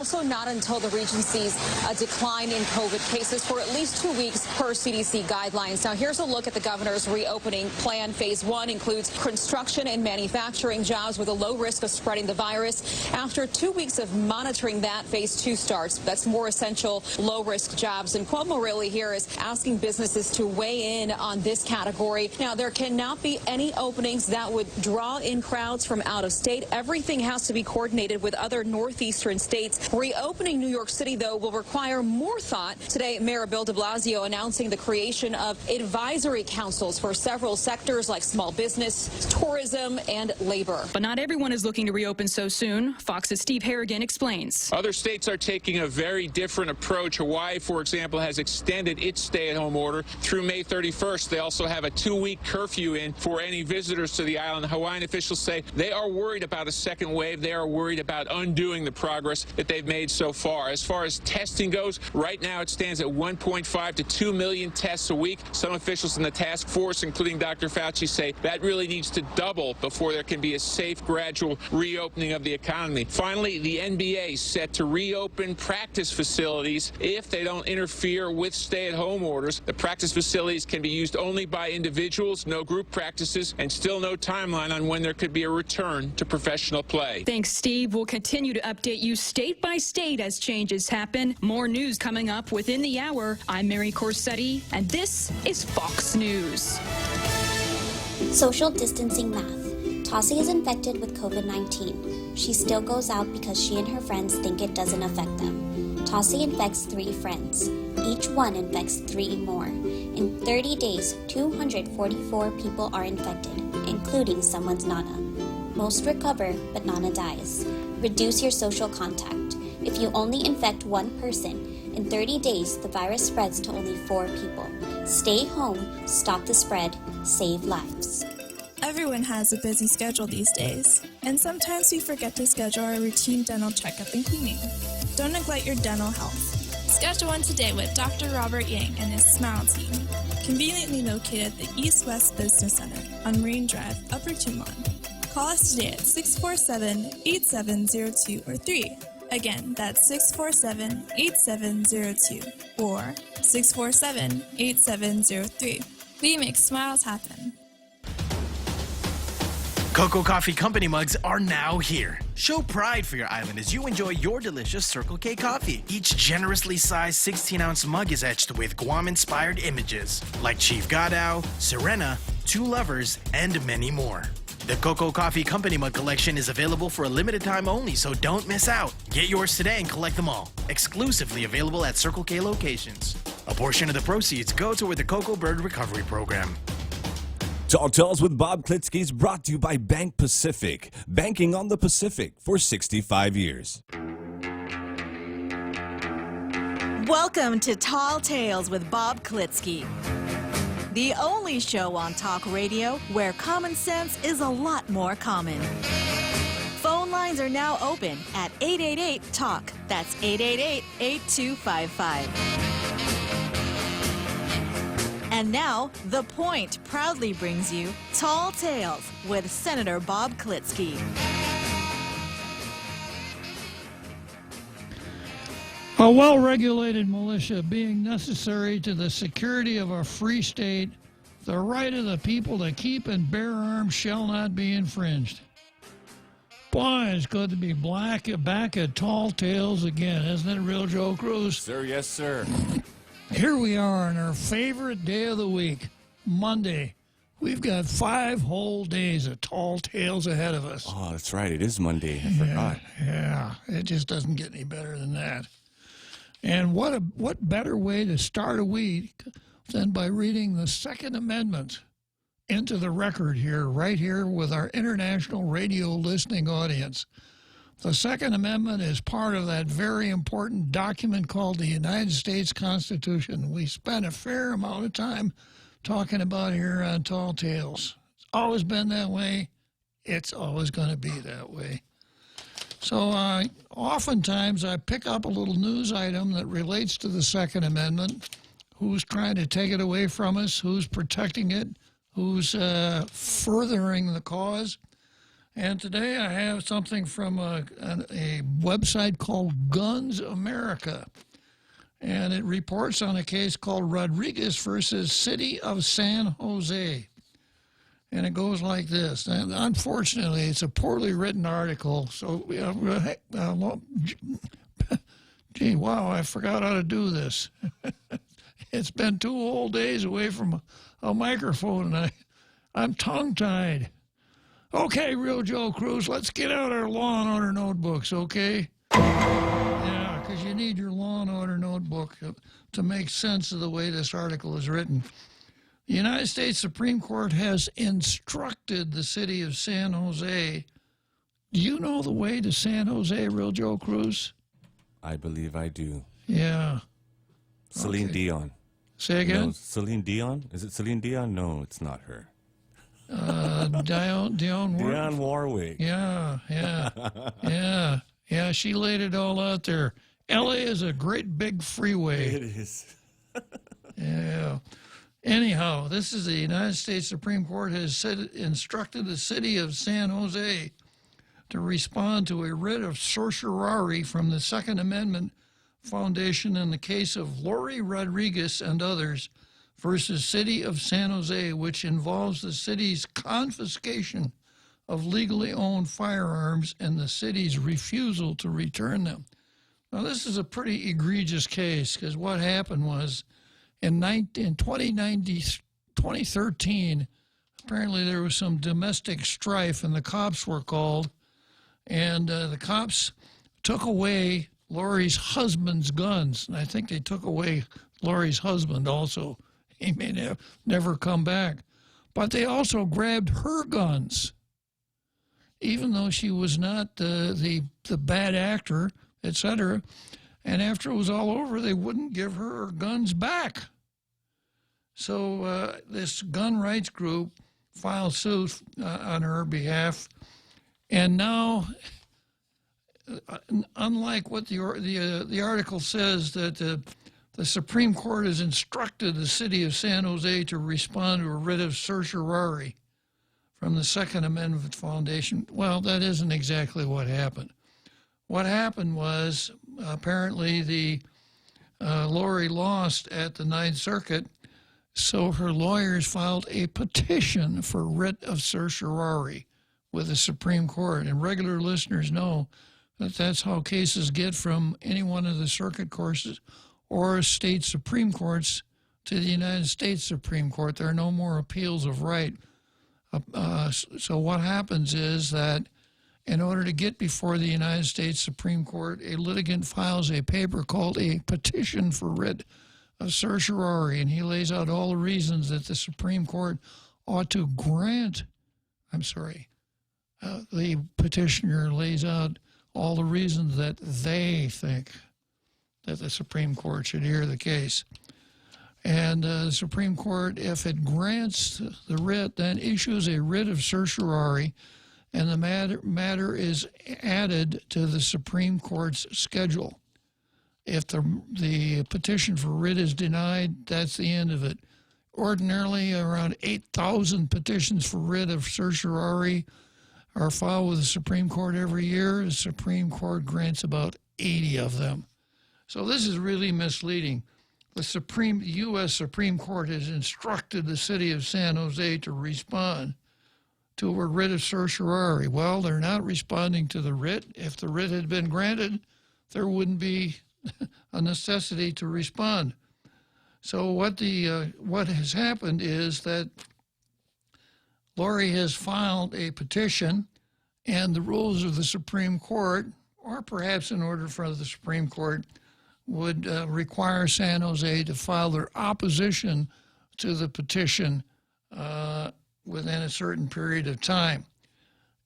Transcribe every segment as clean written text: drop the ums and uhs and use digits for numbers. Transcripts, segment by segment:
Also not until the region sees a decline in COVID cases for at least 2 weeks per CDC guidelines. Now, here's a look at the governor's reopening plan. Phase 1 includes construction and manufacturing jobs with a low risk of spreading the virus. After 2 weeks of monitoring that, Phase 2 starts. That's more essential, low-risk jobs. And Cuomo really here is asking businesses to weigh in on this category. Now, there cannot be any openings that would draw in crowds from out of state. Everything has to be coordinated with other northeastern states. Reopening New York City, though, will require more thought. Today, Mayor Bill de Blasio announcing the creation of advisory councils for several sectors like small business, tourism, and labor. But not everyone is looking to reopen so soon. Fox's Steve Harrigan explains. Other states are taking a very different approach. Hawaii, for example, has extended its stay-at-home order through May 31st. They also have a 2-week curfew in for any visitors to the island. Hawaiian officials say they are worried about a second wave. They are worried about undoing the progress that they've made so far. As far as testing goes, right now it stands at 1.5 to 2 million tests a week. Some officials in the task force, including Dr. Fauci, say that really needs to double before there can be a safe, gradual reopening of the economy. Finally, the NBA set to reopen practice facilities if they don't interfere with stay-at-home orders. The practice facilities can be used only by individuals, no group practices, and still no timeline on when there could be a return to professional play. Thanks, Steve. We'll continue to update you state by state as changes happen. More news coming up within the hour. I'm Mary Corsetti, and this is Fox News. Social distancing math. Tossie is infected with COVID-19. She still goes out because she and her friends think it doesn't affect them. Tossie infects 3 friends. Each one infects 3 more. In 30 days, 244 people are infected, including someone's Nana. Most recover, but Nana dies. Reduce your social contact. If you only infect 1 person, in 30 days, the virus spreads to only 4 people. Stay home, stop the spread, save lives. Everyone has a busy schedule these days, and sometimes we forget to schedule our routine dental checkup and cleaning. Don't neglect your dental health. Schedule one today with Dr. Robert Yang and his Smile team, conveniently located at the East West Business Center on Marine Drive, Upper Tumon. Call us today at 647-8702 or 3. Again, that's 647-8702 or 647-8703. We make smiles happen. Cocoa Coffee Company mugs are now here. Show pride for your island as you enjoy your delicious Circle K coffee. Each generously sized 16-ounce mug is etched with Guam-inspired images like Chief Gadao, Serena, 2 lovers, and many more. The Cocoa Coffee Company mug collection is available for a limited time only, so don't miss out. Get yours today and collect them all. Exclusively available at Circle K locations. A portion of the proceeds go toward the Cocoa Bird Recovery Program. Tall Tales with Bob Klitzkie is brought to you by Bank Pacific, banking on the Pacific for 65 years. Welcome to Tall Tales with Bob Klitzkie, the only show on talk radio where common sense is a lot more common. Phone lines are now open at 888-TALK. That's 888-8255. And now, The Point proudly brings you Tall Tales with Senator Bob Klitzkie. A well-regulated militia being necessary to the security of a free state, the right of the people to keep and bear arms shall not be infringed. Boy, it's good to be back at Tall Tales again, isn't it, real Joe Cruz? Sir, yes, sir. Here we are on our favorite day of the week, Monday. We've got 5 whole days of Tall Tales ahead of us. Oh, that's right. It is Monday. I forgot. Yeah, it just doesn't get any better than that. And what better way to start a week than by reading the Second Amendment into the record here, right here with our international radio listening audience. The Second Amendment is part of that very important document called the United States Constitution. We spent a fair amount of time talking about here on Tall Tales. It's always been that way. It's always going to be that way. So oftentimes I pick up a little news item that relates to the Second Amendment. Who's trying to take it away from us? Who's protecting it? Who's furthering the cause? And today I have something from a website called Guns America. And it reports on a case called Rodriguez versus City of San Jose. And it goes like this. And unfortunately, it's a poorly written article. So, gee, wow, I forgot how to do this. It's been 2 whole days away from a microphone, and I'm tongue-tied. Okay, Real Joe Cruz, let's get out our Law and Order notebooks, okay? Yeah, because you need your Law and Order notebook to make sense of the way this article is written. The United States Supreme Court has instructed the city of San Jose. Do you know the way to San Jose, Real Joe Cruz? I believe I do. Yeah. Celine Okay. Dion. Say again? No, Celine Dion? Is it Celine Dion? No, it's not her. Dionne Warwick. Yeah. Yeah, she laid it all out there. L.A. is a great big freeway. It is. Yeah. Anyhow, this is the United States Supreme Court has instructed the city of San Jose to respond to a writ of certiorari from the Second Amendment Foundation in the case of Lori Rodriguez and others versus City of San Jose, which involves the city's confiscation of legally owned firearms and the city's refusal to return them. Now, this is a pretty egregious case because what happened was in 2013, apparently there was some domestic strife and the cops were called, and the cops took away Lori's husband's guns. And I think they took away Lori's husband also. He may never come back. But they also grabbed her guns, even though she was not the bad actor, etc. And after it was all over, they wouldn't give her guns back. So this gun rights group filed suit on her behalf. And now, unlike what the article says, that the Supreme Court has instructed the city of San Jose to respond to a writ of certiorari from the Second Amendment Foundation. Well, that isn't exactly what happened. What happened was apparently the Lori lost at the Ninth Circuit, so her lawyers filed a petition for writ of certiorari with the Supreme Court. And regular listeners know that that's how cases get from any one of the circuit courts or state Supreme Courts to the United States Supreme Court. There are no more appeals of right. So what happens is that in order to get before the United States Supreme Court, a litigant files a paper called a petition for writ of certiorari, and he lays out all the reasons that the Supreme Court ought to grant, the petitioner lays out all the reasons that they think that the Supreme Court should hear the case. And the Supreme Court, if it grants the writ, then issues a writ of certiorari, and the matter is added to the Supreme Court's schedule. If the petition for writ is denied, that's the end of it. Ordinarily, around 8,000 petitions for writ of certiorari are filed with the Supreme Court every year. The Supreme Court grants about 80 of them. So this is really misleading. The U.S. Supreme Court has instructed the city of San Jose to respond to a writ of certiorari. Well, they're not responding to the writ. If the writ had been granted, there wouldn't be a necessity to respond. So what has happened is that Lori has filed a petition, and the rules of the Supreme Court, or perhaps in order for the Supreme Court, would require San Jose to file their opposition to the petition within a certain period of time.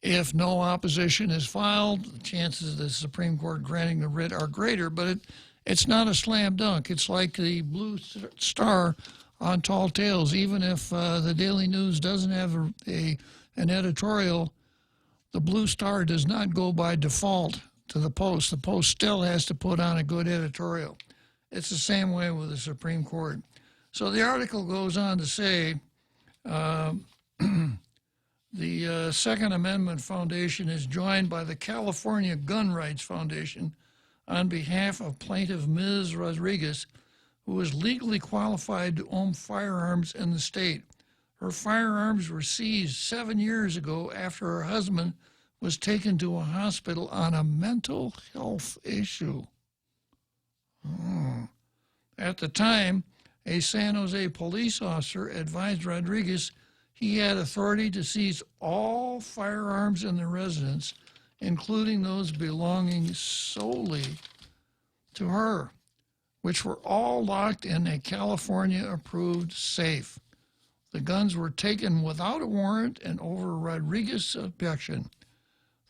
If no opposition is filed, the chances of the Supreme Court granting the writ are greater, but it's not a slam dunk. It's like the Blue Star on Tall Tales. Even if the Daily News doesn't have an editorial, the Blue Star does not go by default to the Post. The Post still has to put on a good editorial. It's the same way with the Supreme Court. So the article goes on to say The Second Amendment Foundation is joined by the California Gun Rights Foundation on behalf of plaintiff Ms. Rodriguez, who is legally qualified to own firearms in the state. Her firearms were seized 7 years ago after her husband was taken to a hospital on a mental health issue. At the time, a San Jose police officer advised Rodriguez he had authority to seize all firearms in the residence, including those belonging solely to her, which were all locked in a California-approved safe. The guns were taken without a warrant and over Rodriguez's objection.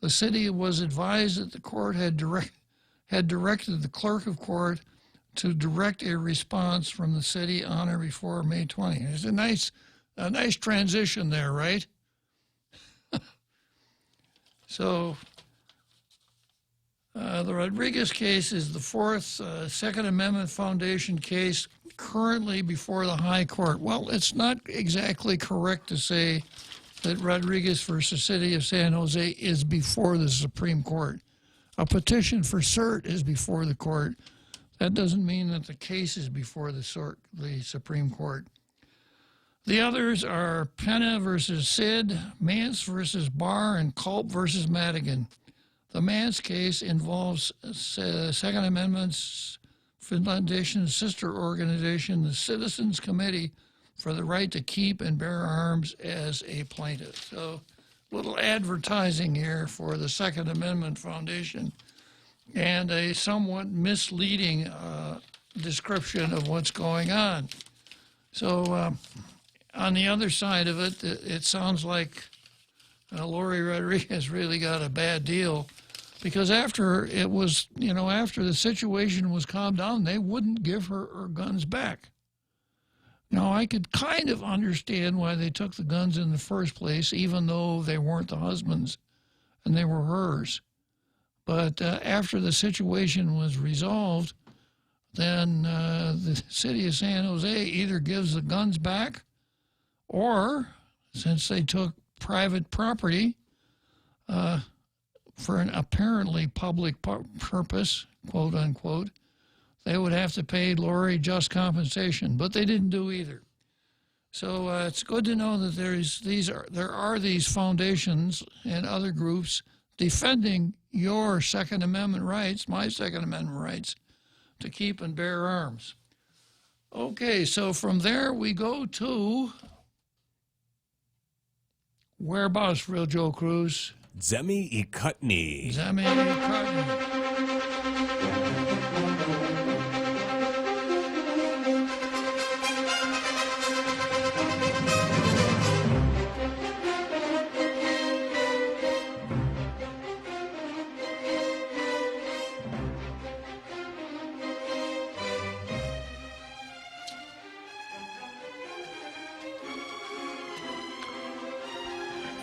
The city was advised that the court had directed the clerk of court to direct a response from the city on or before May 20. It's a nice transition there, right? So the Rodriguez case is the fourth Second Amendment Foundation case currently before the High Court. Well, it's not exactly correct to say that Rodriguez versus City of San Jose is before the Supreme Court. A petition for cert is before the court. That doesn't mean that the case is before the Supreme Court. The others are Pena versus Sid, Mance versus Barr, and Culp versus Madigan. The Mance case involves Second Amendment's Foundation's sister organization, the Citizens Committee for the Right to Keep and Bear Arms, as a plaintiff. So, little advertising here for the Second Amendment Foundation and a somewhat misleading description of what's going on. So, on the other side of it, it sounds like Lori Rodriguez really got a bad deal, because after it was, after the situation was calmed down, they wouldn't give her guns back. Now, I could kind of understand why they took the guns in the first place, even though they weren't the husband's and they were hers. But after the situation was resolved, then the city of San Jose either gives the guns back, or, since they took private property for an apparently public purpose, quote unquote, they would have to pay Lori just compensation, but they didn't do either. So it's good to know that there are these foundations and other groups defending your Second Amendment rights, my Second Amendment rights, to keep and bear arms. Okay, so from there we go to whereabouts, Real Joe Cruz? Zemi Ikutni. Zemi Ikutni.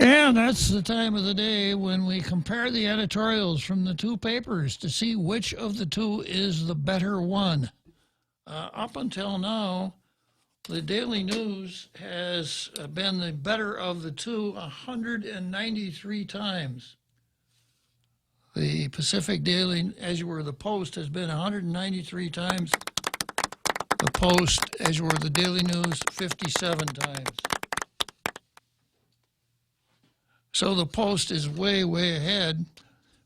And that's the time of the day when we compare the editorials from the two papers to see which of the two is the better one. Up until now, the Daily News has been the better of the two 193 times. The Pacific Daily, as you were the Post, has been 193 times. The Post, as you were the Daily News, 57 times. So the Post is way, way ahead.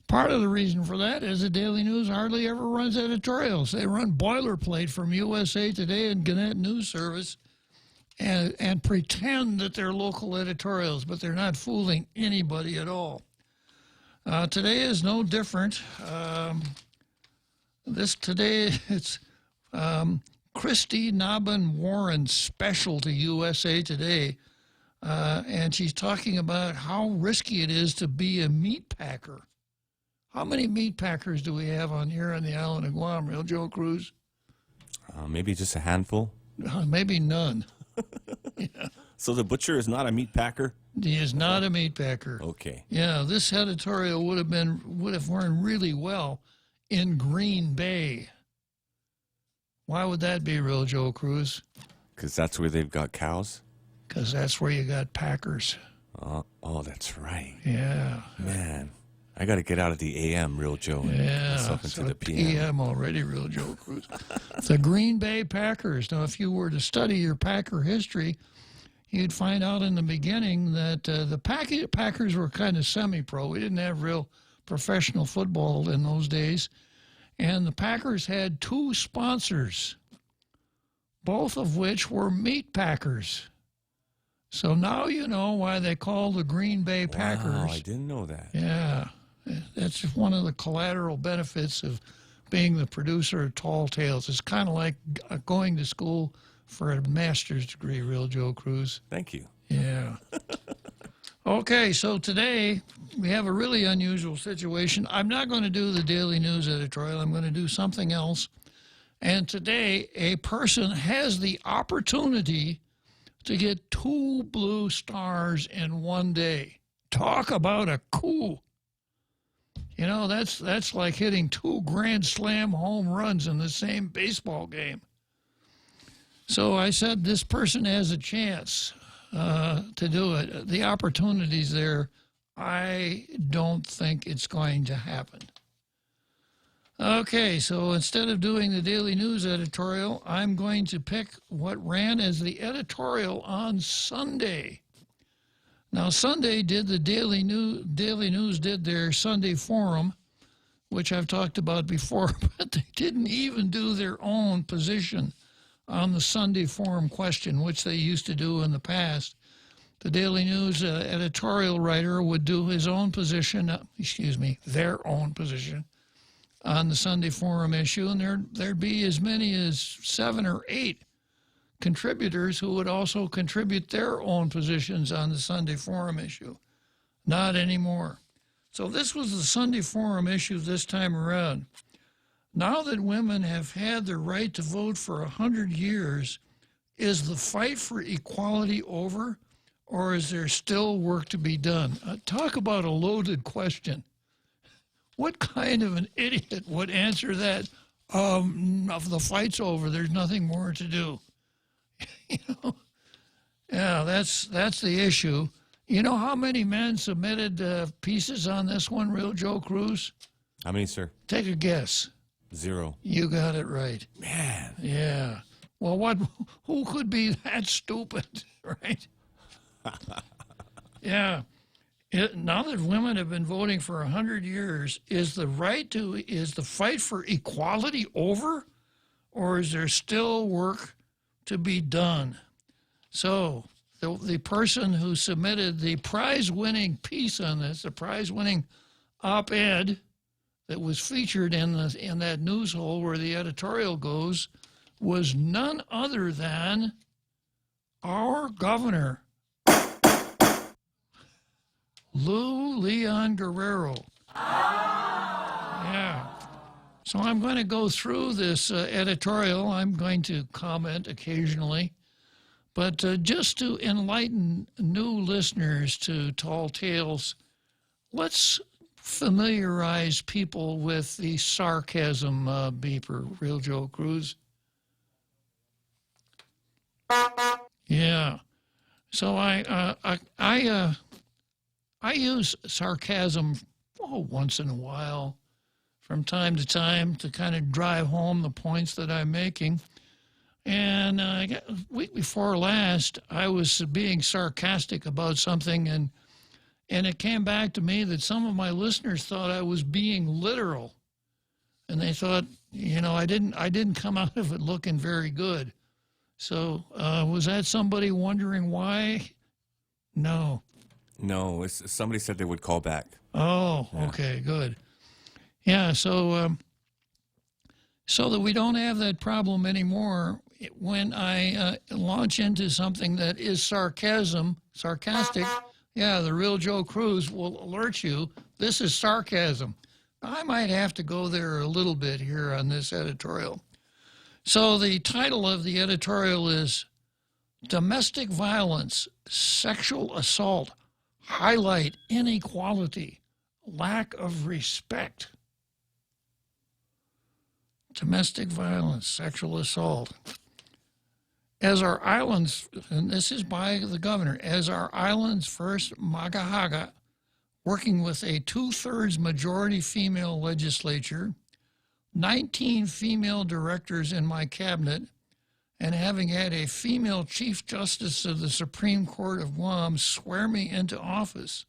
Part of the reason for that is the Daily News hardly ever runs editorials. They run boilerplate from USA Today and Gannett News Service and pretend that they're local editorials, but they're not fooling anybody at all. Today is no different. Today it's Christy Nobbin Warren's special to USA Today. And she's talking about how risky it is to be a meat packer. How many meat packers do we have on here on the island of Guam, Real Joe Cruz? Maybe just a handful. Maybe none. Yeah. So the butcher is not a meat packer? He is not a meat packer. Okay. Yeah, this editorial would have run really well in Green Bay. Why would that be, Real Joe Cruz? Because that's where they've got cows? Because that's where you got packers. Oh, that's right. Yeah. Man, I got to get out of the AM, Real Joe, and myself into the PM. already, Real Joe Cruz. The Green Bay Packers. Now, if you were to study your Packer history, you'd find out in the beginning that the Packers were kind of semi-pro. We didn't have real professional football in those days. And the Packers had 2 sponsors, both of which were meat packers. So now you know why they call the Green Bay Packers. Wow, I didn't know that. Yeah, that's one of the collateral benefits of being the producer of Tall Tales. It's kind of like going to school for a master's degree, Real Joe Cruz. Thank you. Yeah. Okay, so today we have a really unusual situation. I'm not going to do the Daily News editorial. I'm going to do something else. And today, a person has the opportunity to get 2 blue stars in one day. Talk about a coup. You know, that's like hitting 2 Grand Slam home runs in the same baseball game. So I said this person has a chance to do it. The opportunity's there. I don't think it's going to happen. Okay, so instead of doing the Daily News editorial, I'm going to pick what ran as the editorial on Sunday. Now, Sunday did the Daily News did their Sunday forum, which I've talked about before, but they didn't even do their own position on the Sunday forum question, which they used to do in the past. The Daily News editorial writer would do his own position, their own position on the Sunday forum issue, and there'd be as many as 7 or 8 contributors who would also contribute their own positions on the Sunday forum issue. Not anymore. So this was the Sunday forum issue this time around. Now that women have had the right to vote for 100 years, is the fight for equality over, or is there still work to be done? Talk about a loaded question. What kind of an idiot would answer that? The fight's over. There's nothing more to do. You know? Yeah, that's the issue. You know how many men submitted pieces on this one, Real Joe Cruz? How many, sir? Take a guess. 0. You got it right. Man. Yeah. Well, who could be that stupid, right? Yeah. Now that women have been voting for 100 years, is the fight for equality over, or is there still work to be done? So the person who submitted the prize-winning piece on this, the prize-winning op-ed that was featured in that news hole where the editorial goes, was none other than our governor, Lou Leon Guerrero. Yeah. So I'm going to go through this editorial. I'm going to comment occasionally. But just to enlighten new listeners to Tall Tales, let's familiarize people with the sarcasm beeper, Real Joe Cruz. Yeah. So I use sarcasm once in a while, from time to time, to kind of drive home the points that I'm making. And week before last, I was being sarcastic about something, and it came back to me that some of my listeners thought I was being literal, and they thought, I didn't come out of it looking very good. So was that somebody wondering why? No. No, somebody said they would call back. Oh, yeah. Okay, good. Yeah, so that we don't have that problem anymore, when I launch into something that is sarcastic, yeah, the Real Joe Cruz will alert you, this is sarcasm. I might have to go there a little bit here on this editorial. So the title of the editorial is Domestic Violence, Sexual Assault, Highlight Inequality, Lack of Respect. Domestic violence, sexual assault. as our island's, and this is by the governor, as our island's first Magahaga, working with a 2/3 majority female legislature, 19 female directors in my cabinet, and having had a female Chief Justice of the Supreme Court of Guam swear me into office,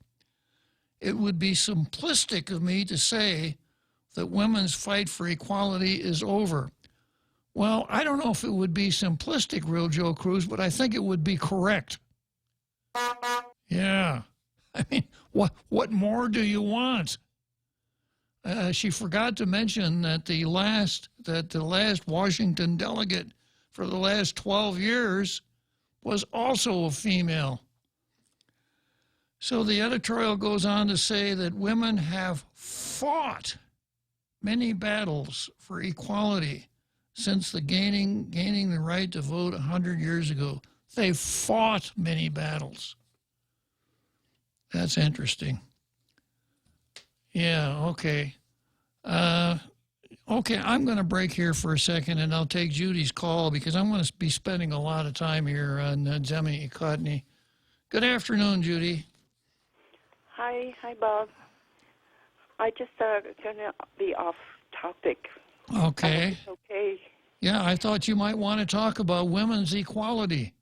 it would be simplistic of me to say that women's fight for equality is over. Well, I don't know if it would be simplistic, Real Joe Cruz, but I think it would be correct. Yeah. I mean, what more do you want? She forgot to mention that the last Washington delegate for the last 12 years was also a female. So the editorial goes on to say that women have fought many battles for equality since the gaining the right to vote 100 years ago. They fought many battles. That's interesting. Yeah, okay. Okay, I'm going to break here for a second, and I'll take Judy's call because I'm going to be spending a lot of time here on Zemi Ikotny. Good afternoon, Judy. Hi, Bob. I just going to be off topic. Okay. Okay. Yeah, I thought you might want to talk about women's equality.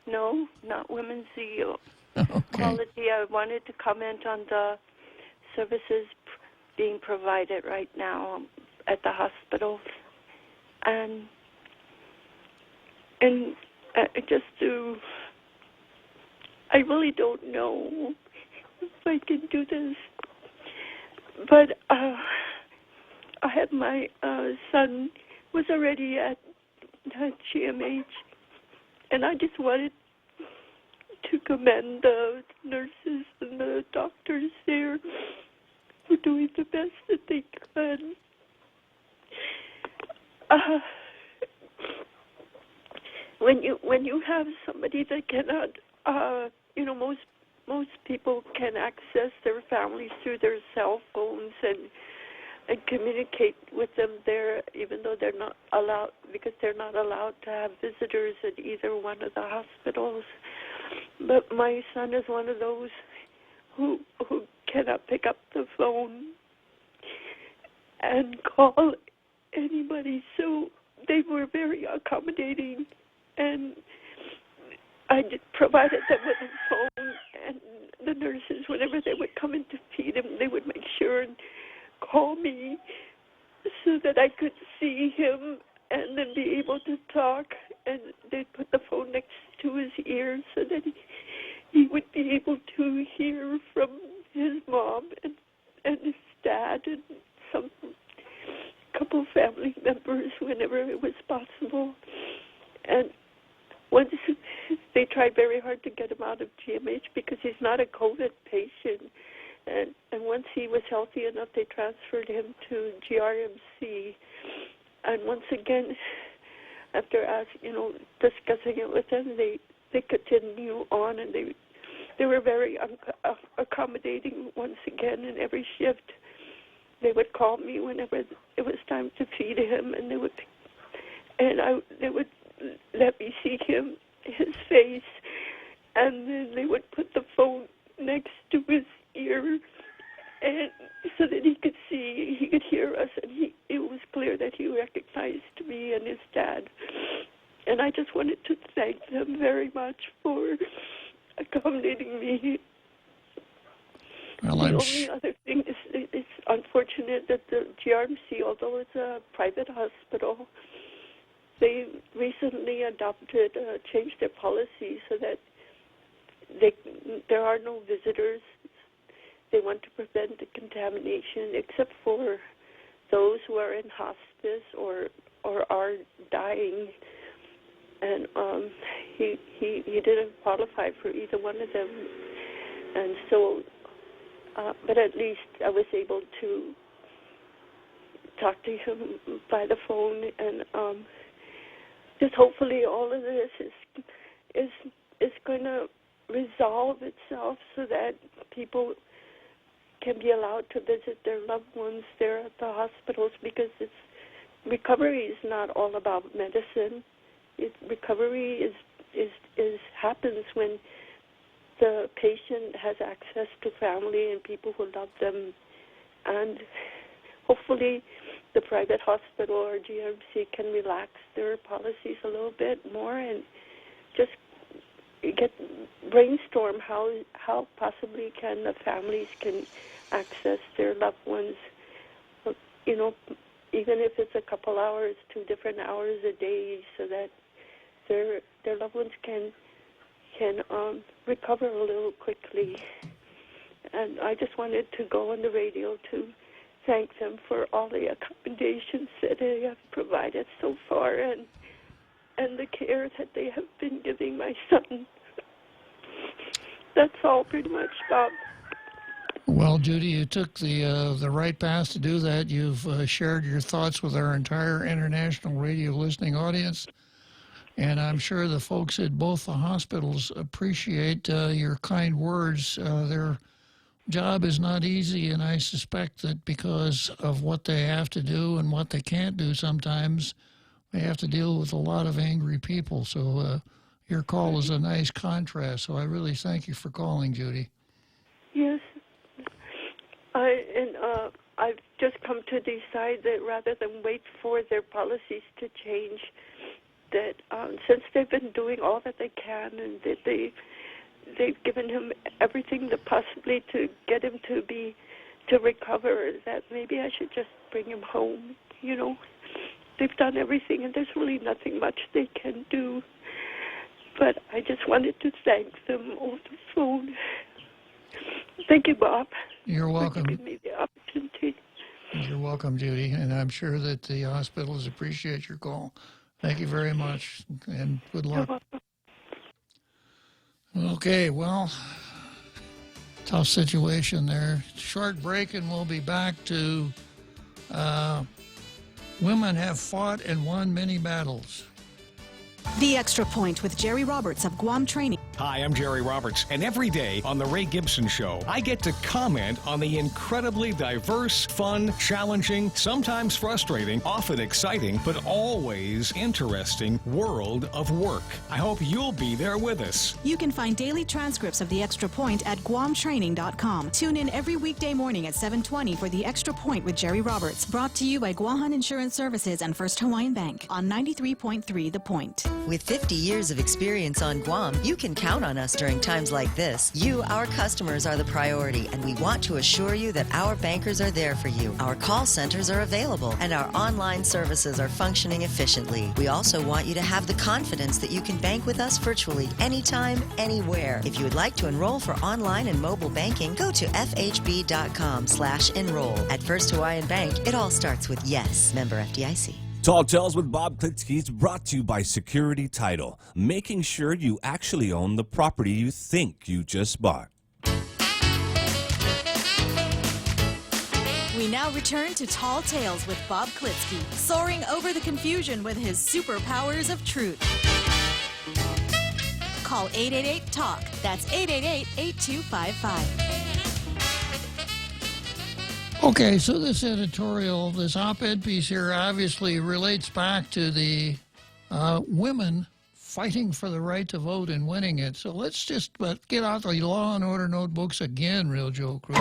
No, not women's Okay. equality. I wanted to comment on the services being provided right now at the hospitals, and just to, I really don't know if I can do this, but I had my son was already at GMH, and I just wanted to commend the nurses and the doctors there for doing the best that they could. When you have somebody that cannot, most people can access their families through their cell phones and communicate with them there, even though they're not allowed, because they're not allowed to have visitors at either one of the hospitals. But my son is one of those who cannot pick up the phone and call anybody. So they were very accommodating, and I provided them with a phone, and the nurses, whenever they would come in to feed him, they would make sure and call me so that I could see him and then be able to talk, and they'd put the phone next to his ear so that he would be able to hear from his mom and his dad and some couple family members whenever it was possible. And once they tried very hard to get him out of GMH because he's not a COVID patient, and once he was healthy enough, they transferred him to GRMC. And once again, after discussing it with them, they continue on, and they were very accommodating once again. In every shift, they would call me whenever it was time to feed him, and they would let me see his face, and then they would put the phone next to his ear, and so that he could hear us, and it was clear that he recognized me and his dad. And I just wanted to thank them very much for accommodating me. Well, the only other thing is it's unfortunate that the GRMC, although it's a private hospital, they recently changed their policy so that there are no visitors. They want to prevent the contamination, except for those who are in hospice or are dying. And he didn't qualify for either one of them. And so, but at least I was able to talk to him by the phone, and just hopefully all of this is going to resolve itself so that people can be allowed to visit their loved ones there at the hospitals, because recovery is not all about medicine. Recovery happens when the patient has access to family and people who love them, and hopefully the private hospital or GMC can relax their policies a little bit more and just brainstorm how possibly can the families can access their loved ones, even if it's a couple hours, 2 different hours a day, so that their loved ones can recover a little quickly. And I just wanted to go on the radio to thank them for all the accommodations that they have provided so far and the care that they have been giving my son. That's all pretty much, Bob. Well, Judy, you took the right path to do that. You've shared your thoughts with our entire international radio listening audience, and I'm sure the folks at both the hospitals appreciate your kind words. Their job is not easy, and I suspect that because of what they have to do and what they can't do sometimes, they have to deal with a lot of angry people. So your call is a nice contrast, so I really thank you for calling, Judy. Yes. I've just come to decide that rather than wait for their policies to change, that since they've been doing all that they can and that they've given him everything to possibly to get him to recover, that maybe I should just bring him home. They've done everything, and there's really nothing much they can do. But I just wanted to thank them over the phone. Thank you, Bob. You're welcome. For giving me the opportunity. You're welcome, Judy, and I'm sure that the hospitals appreciate your call. Thank you very much, and good luck. Okay, well, tough situation there. Short break, and we'll be back to women have fought and won many battles. The Extra Point with Jerry Roberts of Guam Training. Hi, I'm Jerry Roberts, and every day on The Ray Gibson Show, I get to comment on the incredibly diverse, fun, challenging, sometimes frustrating, often exciting, but always interesting world of work. I hope you'll be there with us. You can find daily transcripts of The Extra Point at guamtraining.com. Tune in every weekday morning at 7:20 for The Extra Point with Jerry Roberts, brought to you by Guahan Insurance Services and First Hawaiian Bank on 93.3 The Point. With 50 years of experience on Guam, you can count on us during times like this. You, our customers, are the priority, and we want to assure you that our bankers are there for you. Our call centers are available, and our online services are functioning efficiently. We also want you to have the confidence that you can bank with us virtually anytime, anywhere. If you would like to enroll for online and mobile banking, go to fhb.com/enroll. At First Hawaiian Bank, it all starts with yes. Member FDIC. Tall Tales with Bob Klitzkie is brought to you by Security Title, making sure you actually own the property you think you just bought. We now return to Tall Tales with Bob Klitzkie, soaring over the confusion with his superpowers of truth. Call 888-TALK. That's 888-8255. Okay, so this editorial, this op-ed piece here obviously relates back to the women fighting for the right to vote and winning it. So let's just get out the Law and Order notebooks again, Real Joe Crew.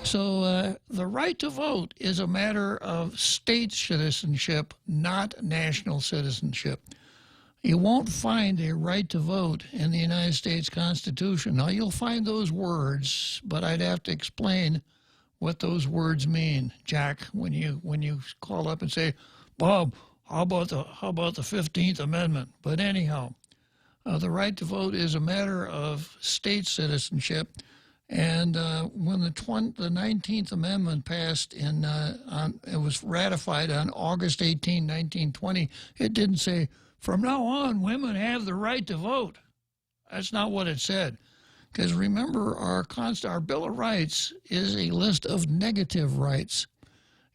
So the right to vote is a matter of state citizenship, not national citizenship. You won't find a right to vote in the United States Constitution. Now, you'll find those words, but I'd have to explain what those words mean, Jack, when you call up and say, Bob, how about the 15th Amendment? But anyhow, the right to vote is a matter of state citizenship, and when the 19th Amendment passed it was ratified on August 18, 1920, it didn't say, from now on, women have the right to vote. That's not what it said. Because remember, our Bill of Rights is a list of negative rights.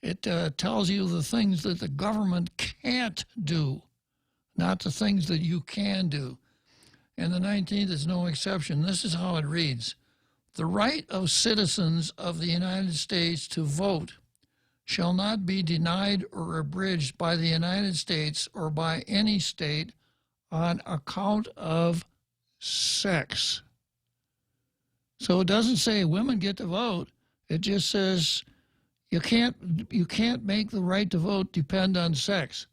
It tells you the things that the government can't do, not the things that you can do. And the 19th is no exception. This is how it reads. The right of citizens of the United States to vote shall not be denied or abridged by the United States or by any state on account of sex. So it doesn't say women get to vote. It just says you can't make the right to vote depend on sex.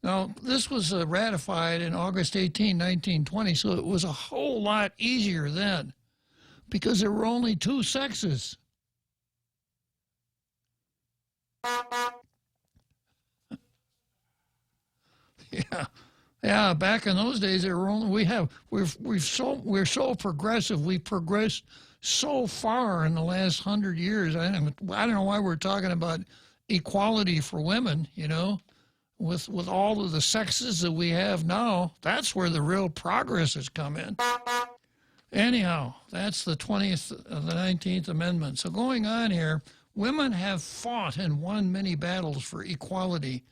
Now, this was ratified in August 18, 1920, so it was a whole lot easier then because there were only two sexes. Yeah, back in those days there were only we're so progressive. We progressed so far in the last 100 years. I don't know why we're talking about equality for women, you know. With all of the sexes that we have now, that's where the real progress has come in. Anyhow, that's the 20th of the 19th Amendment. So going on here, women have fought and won many battles for equality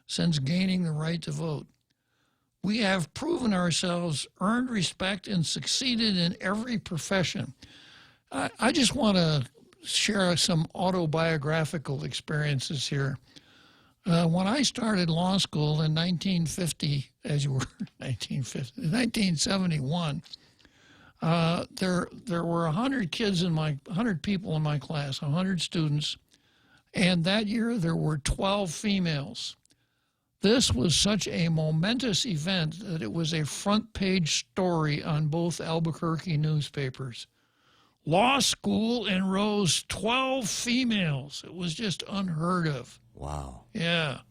since gaining the right to vote. We have proven ourselves, earned respect, and succeeded in every profession. I just want to share some autobiographical experiences here. When I started law school in 1950, 1971, there were 100 people in my class, 100 students, and that year there were 12 females. This was such a momentous event that it was a front page story on both Albuquerque newspapers. Law school enrolls 12 females. It was just unheard of. Wow. Yeah.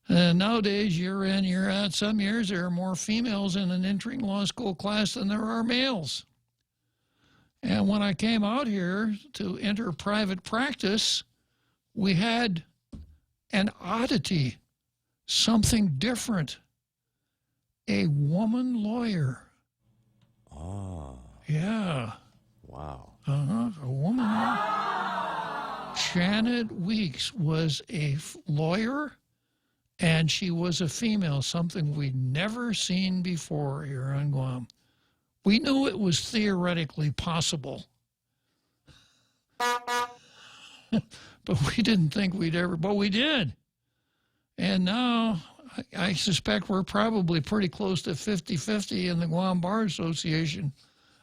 And nowadays, year in, year out, some years there are more females in an entering law school class than there are males. And when I came out here to enter private practice, we had an oddity, something different. A woman lawyer. Ah. Yeah. Wow. A woman lawyer. Janet Weeks was a lawyer, and she was a female, something we'd never seen before here on Guam. We knew it was theoretically possible, but we didn't think we'd ever, but we did. And now I suspect we're probably pretty close to 50-50 in the Guam Bar Association.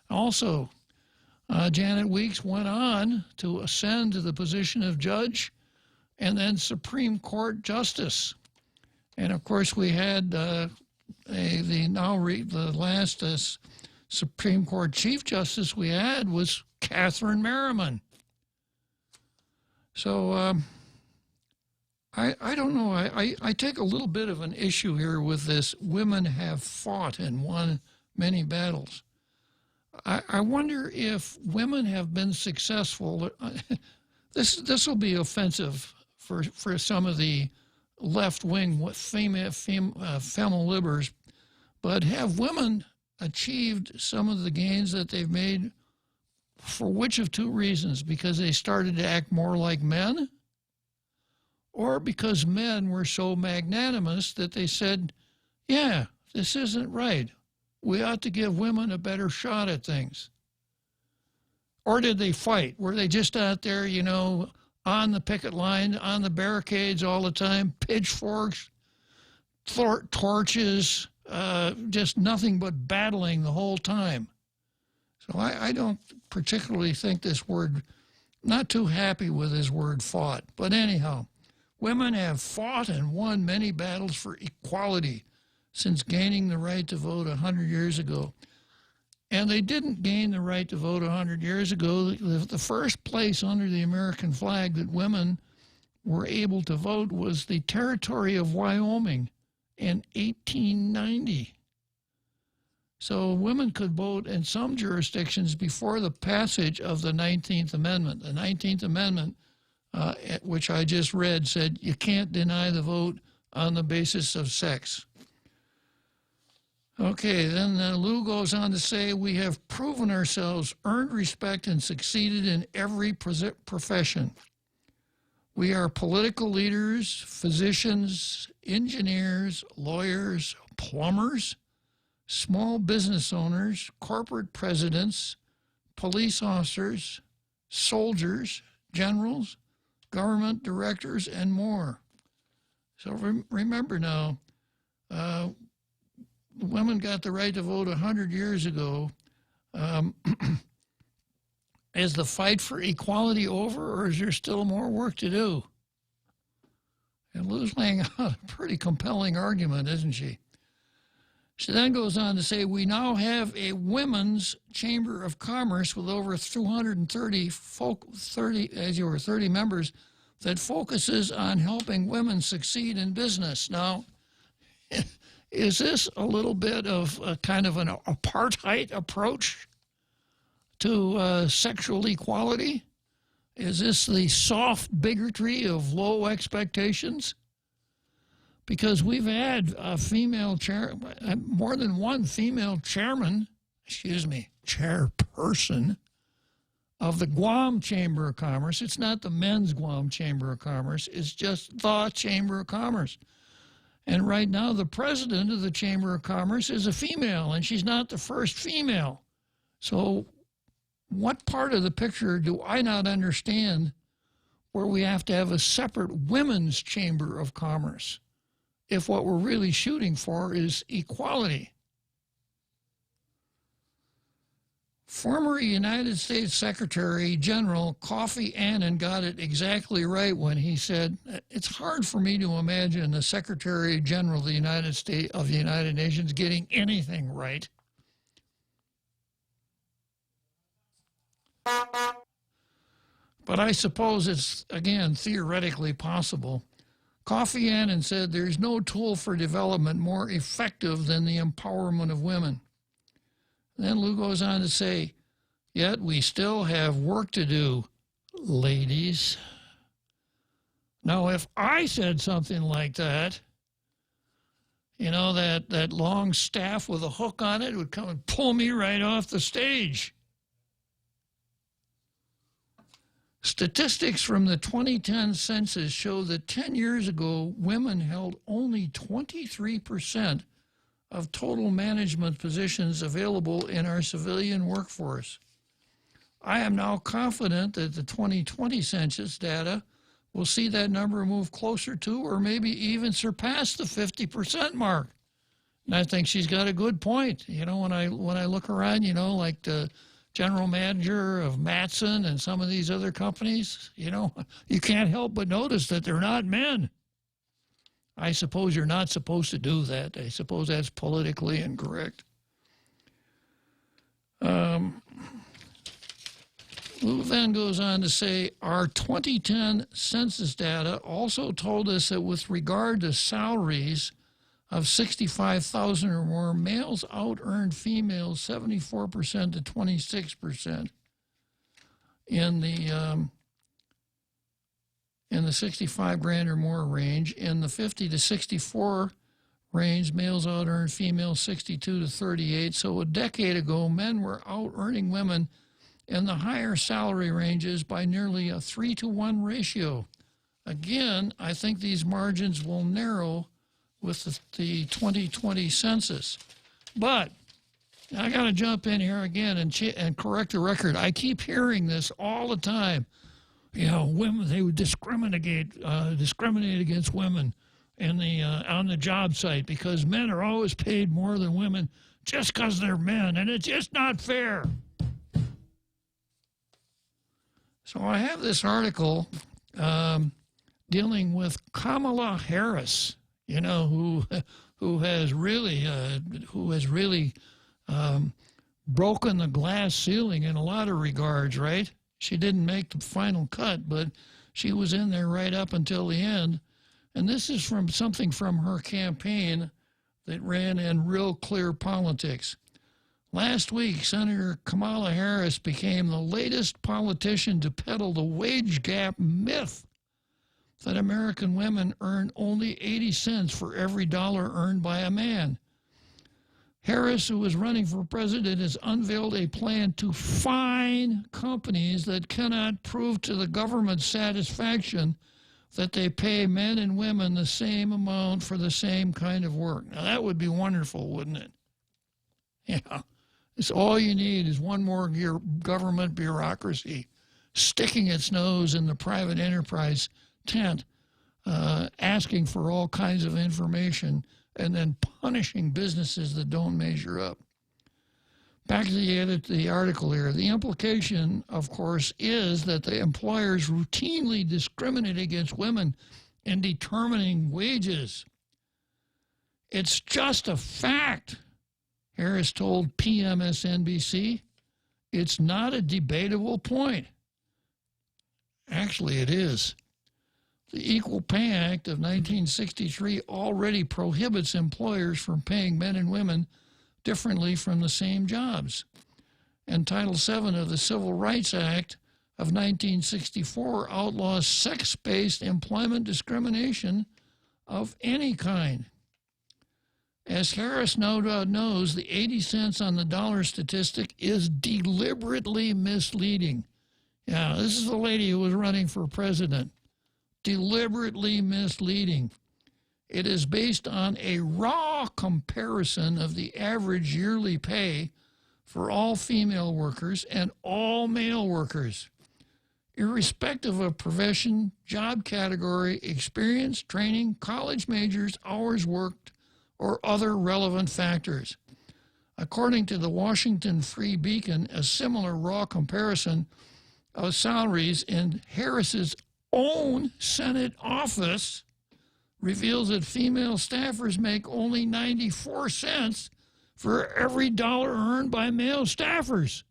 Also, Janet Weeks went on to ascend to the position of judge and then Supreme Court Justice. And of course, we had the last Supreme Court Chief Justice we had was Catherine Merriman. So I don't know. I take a little bit of an issue here with this. Women have fought and won many battles. I wonder if women have been successful. This will be offensive for some of the left-wing female libers, but have women achieved some of the gains that they've made for which of two reasons? Because they started to act more like men, or because men were so magnanimous that they said, yeah, this isn't right. We ought to give women a better shot at things. Or did they fight? Were they just out there, you know, on the picket line, on the barricades all the time, pitchforks, torches, just nothing but battling the whole time? So I don't particularly think this word, not too happy with this word fought. But anyhow, women have fought and won many battles for equality since gaining the right to vote 100 years ago. And they didn't gain the right to vote 100 years ago. The first place under the American flag that women were able to vote was the territory of Wyoming in 1890. So women could vote in some jurisdictions before the passage of the 19th Amendment. The 19th Amendment, which I just read, said you can't deny the vote on the basis of sex. Okay, then Lou goes on to say, we have proven ourselves, earned respect, and succeeded in every profession. We are political leaders, physicians, engineers, lawyers, plumbers, small business owners, corporate presidents, police officers, soldiers, generals, government directors, and more. So remember now, women got the right to vote 100 years ago. Is the fight for equality over, or is there still more work to do? And Lou's laying out a pretty compelling argument, isn't she? She then goes on to say, we now have a women's chamber of commerce with over 230 30 members that focuses on helping women succeed in business. Now, is this a little bit of a kind of an apartheid approach to sexual equality? Is this the soft bigotry of low expectations? Because we've had a female more than one female chairperson of the Guam Chamber of Commerce. It's not the men's Guam Chamber of Commerce. It's just the Chamber of Commerce. And right now, the president of the Chamber of Commerce is a female, and she's not the first female. So what part of the picture do I not understand where we have to have a separate women's Chamber of Commerce if what we're really shooting for is equality? Former United States Secretary General Kofi Annan got it exactly right when he said, it's hard for me to imagine the Secretary General of the United Nations getting anything right. But I suppose it's, again, theoretically possible. Kofi Annan said there's no tool for development more effective than the empowerment of women. Then Lou goes on to say, yet we still have work to do, ladies. Now, if I said something like that, you know, that long staff with a hook on it would come and pull me right off the stage. Statistics from the 2010 census show that 10 years ago, women held only 23% of total management positions available in our civilian workforce. I am now confident that the 2020 census data will see that number move closer to or maybe even surpass the 50% mark. And I think she's got a good point. You know, when I look around, you know, like the general manager of Matson and some of these other companies, you know, you can't help but notice that they're not men. I suppose you're not supposed to do that. I suppose that's politically incorrect. Lou then goes on to say, our 2010 census data also told us that with regard to salaries of $65,000 or more, males out-earned females 74% to 26%. In the 65 grand or more range. In the 50 to 64 range, males out-earned females 62 to 38. So a decade ago, men were out-earning women in the higher salary ranges by nearly a 3-to-1 ratio. Again, I think these margins will narrow with the 2020 census. But I got to jump in here again and correct the record. I keep hearing this all the time. You know, women, they would discriminate against women in on the job site because men are always paid more than women just because they're men, and it's just not fair. So I have this article dealing with Kamala Harris, you know, who has really broken the glass ceiling in a lot of regards, right? She didn't make the final cut, but she was in there right up until the end. And this is from something from her campaign that ran in Real Clear Politics. Last week, Senator Kamala Harris became the latest politician to peddle the wage gap myth that American women earn only 80 cents for every dollar earned by a man. Harris, who is running for president, has unveiled a plan to fine companies that cannot prove to the government's satisfaction that they pay men and women the same amount for the same kind of work. Now, that would be wonderful, wouldn't it? Yeah. It's all you need is one more government bureaucracy sticking its nose in the private enterprise tent, asking for all kinds of information, and then punishing businesses that don't measure up. Back to the article here. The implication, of course, is that the employers routinely discriminate against women in determining wages. It's just a fact, Harris told PMSNBC. It's not a debatable point. Actually, it is. The Equal Pay Act of 1963 already prohibits employers from paying men and women differently from the same jobs. And Title VII of the Civil Rights Act of 1964 outlaws sex-based employment discrimination of any kind. As Harris no doubt knows, the 80 cents on the dollar statistic is deliberately misleading. Yeah, this is the lady who was running for president. Deliberately misleading. It is based on a raw comparison of the average yearly pay for all female workers and all male workers, irrespective of profession, job category, experience, training, college majors, hours worked, or other relevant factors. According to the Washington Free Beacon, a similar raw comparison of salaries in Harris's own Senate office reveals that female staffers make only 94 cents for every dollar earned by male staffers.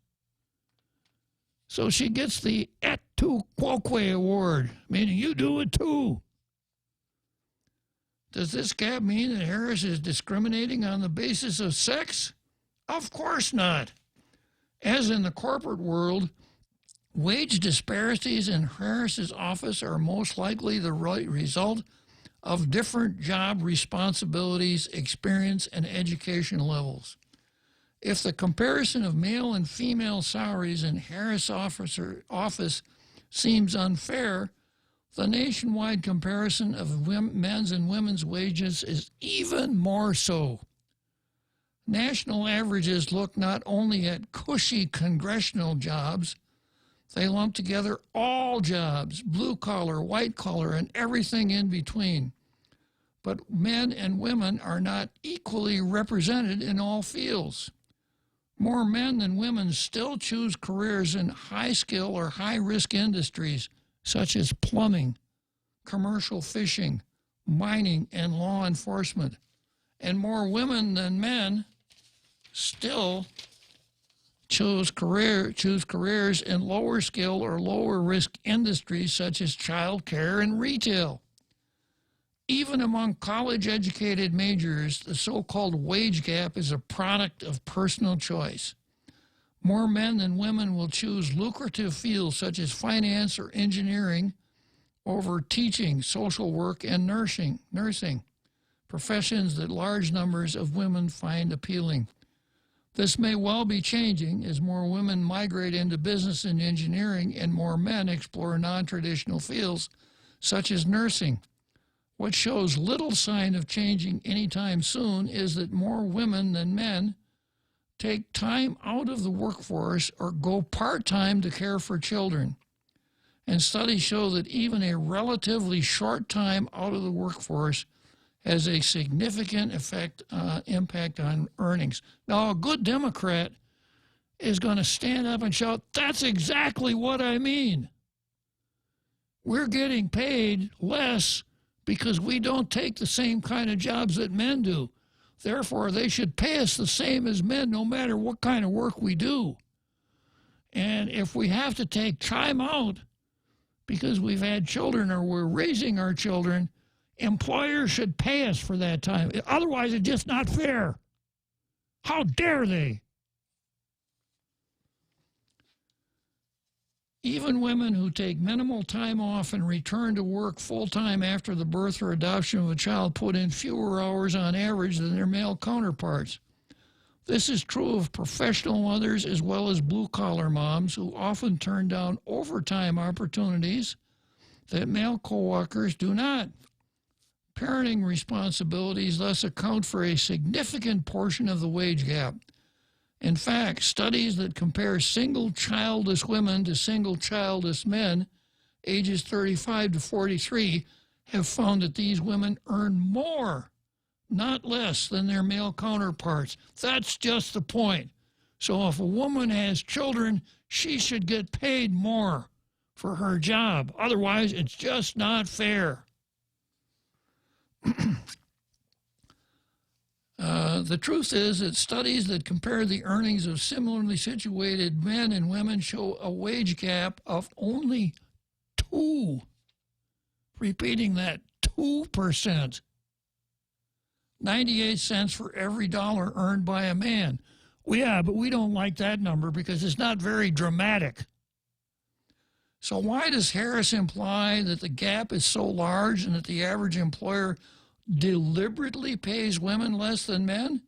So she gets the et tu quoque award, meaning you do it too. Does this gap mean that Harris is discriminating on the basis of sex? Of course not. As in the corporate world, wage disparities in Harris's office are most likely the result of different job responsibilities, experience, and education levels. If the comparison of male and female salaries in Harris' office seems unfair, the nationwide comparison of men's and women's wages is even more so. National averages look not only at cushy congressional jobs, they lump together all jobs, blue collar, white collar, and everything in between. But men and women are not equally represented in all fields. More men than women still choose careers in high-skill or high-risk industries, such as plumbing, commercial fishing, mining, and law enforcement. And more women than men still choose careers in lower skill or lower risk industries such as child care and retail. Even among college-educated majors, the so-called wage gap is a product of personal choice. More men than women will choose lucrative fields such as finance or engineering over teaching, social work, and nursing, professions that large numbers of women find appealing. This may well be changing as more women migrate into business and engineering and more men explore non-traditional fields such as nursing. What shows little sign of changing anytime soon is that more women than men take time out of the workforce or go part-time to care for children. And studies show that even a relatively short time out of the workforce has a significant impact on earnings. Now, a good Democrat is going to stand up and shout, that's exactly what I mean. We're getting paid less because we don't take the same kind of jobs that men do. Therefore, they should pay us the same as men no matter what kind of work we do. And if we have to take time out because we've had children or we're raising our children, employers should pay us for that time. Otherwise, it's just not fair. How dare they? Even women who take minimal time off and return to work full-time after the birth or adoption of a child put in fewer hours on average than their male counterparts. This is true of professional mothers as well as blue-collar moms who often turn down overtime opportunities that male co-workers do not. Parenting responsibilities thus account for a significant portion of the wage gap. In fact, studies that compare single childless women to single childless men, ages 35 to 43, have found that these women earn more, not less, than their male counterparts. That's just the point. So if a woman has children, she should get paid more for her job. Otherwise, it's just not fair. The truth is that studies that compare the earnings of similarly situated men and women show a wage gap of only 2. Repeating that, 2%. 98 cents for every dollar earned by a man. Well, yeah, but we don't like that number because it's not very dramatic. So why does Harris imply that the gap is so large and that the average employer deliberately pays women less than men?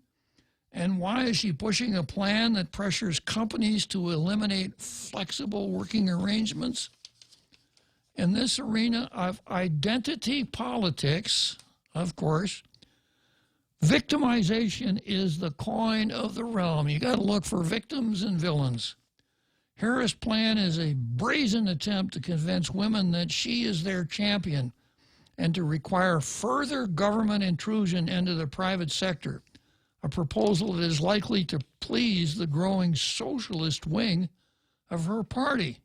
And why is she pushing a plan that pressures companies to eliminate flexible working arrangements? In this arena of identity politics, of course, victimization is the coin of the realm. You got to look for victims and villains. Harris' plan is a brazen attempt to convince women that she is their champion and to require further government intrusion into the private sector, a proposal that is likely to please the growing socialist wing of her party.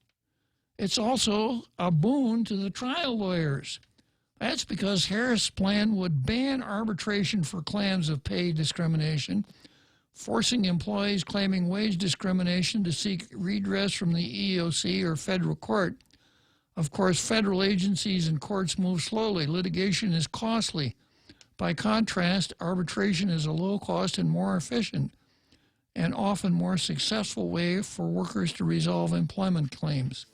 It's also a boon to the trial lawyers. That's because Harris' plan would ban arbitration for claims of pay discrimination, forcing employees claiming wage discrimination to seek redress from the EEOC or federal court. Of course, federal agencies and courts move slowly. Litigation is costly. By contrast, arbitration is a low-cost and more efficient and often more successful way for workers to resolve employment claims.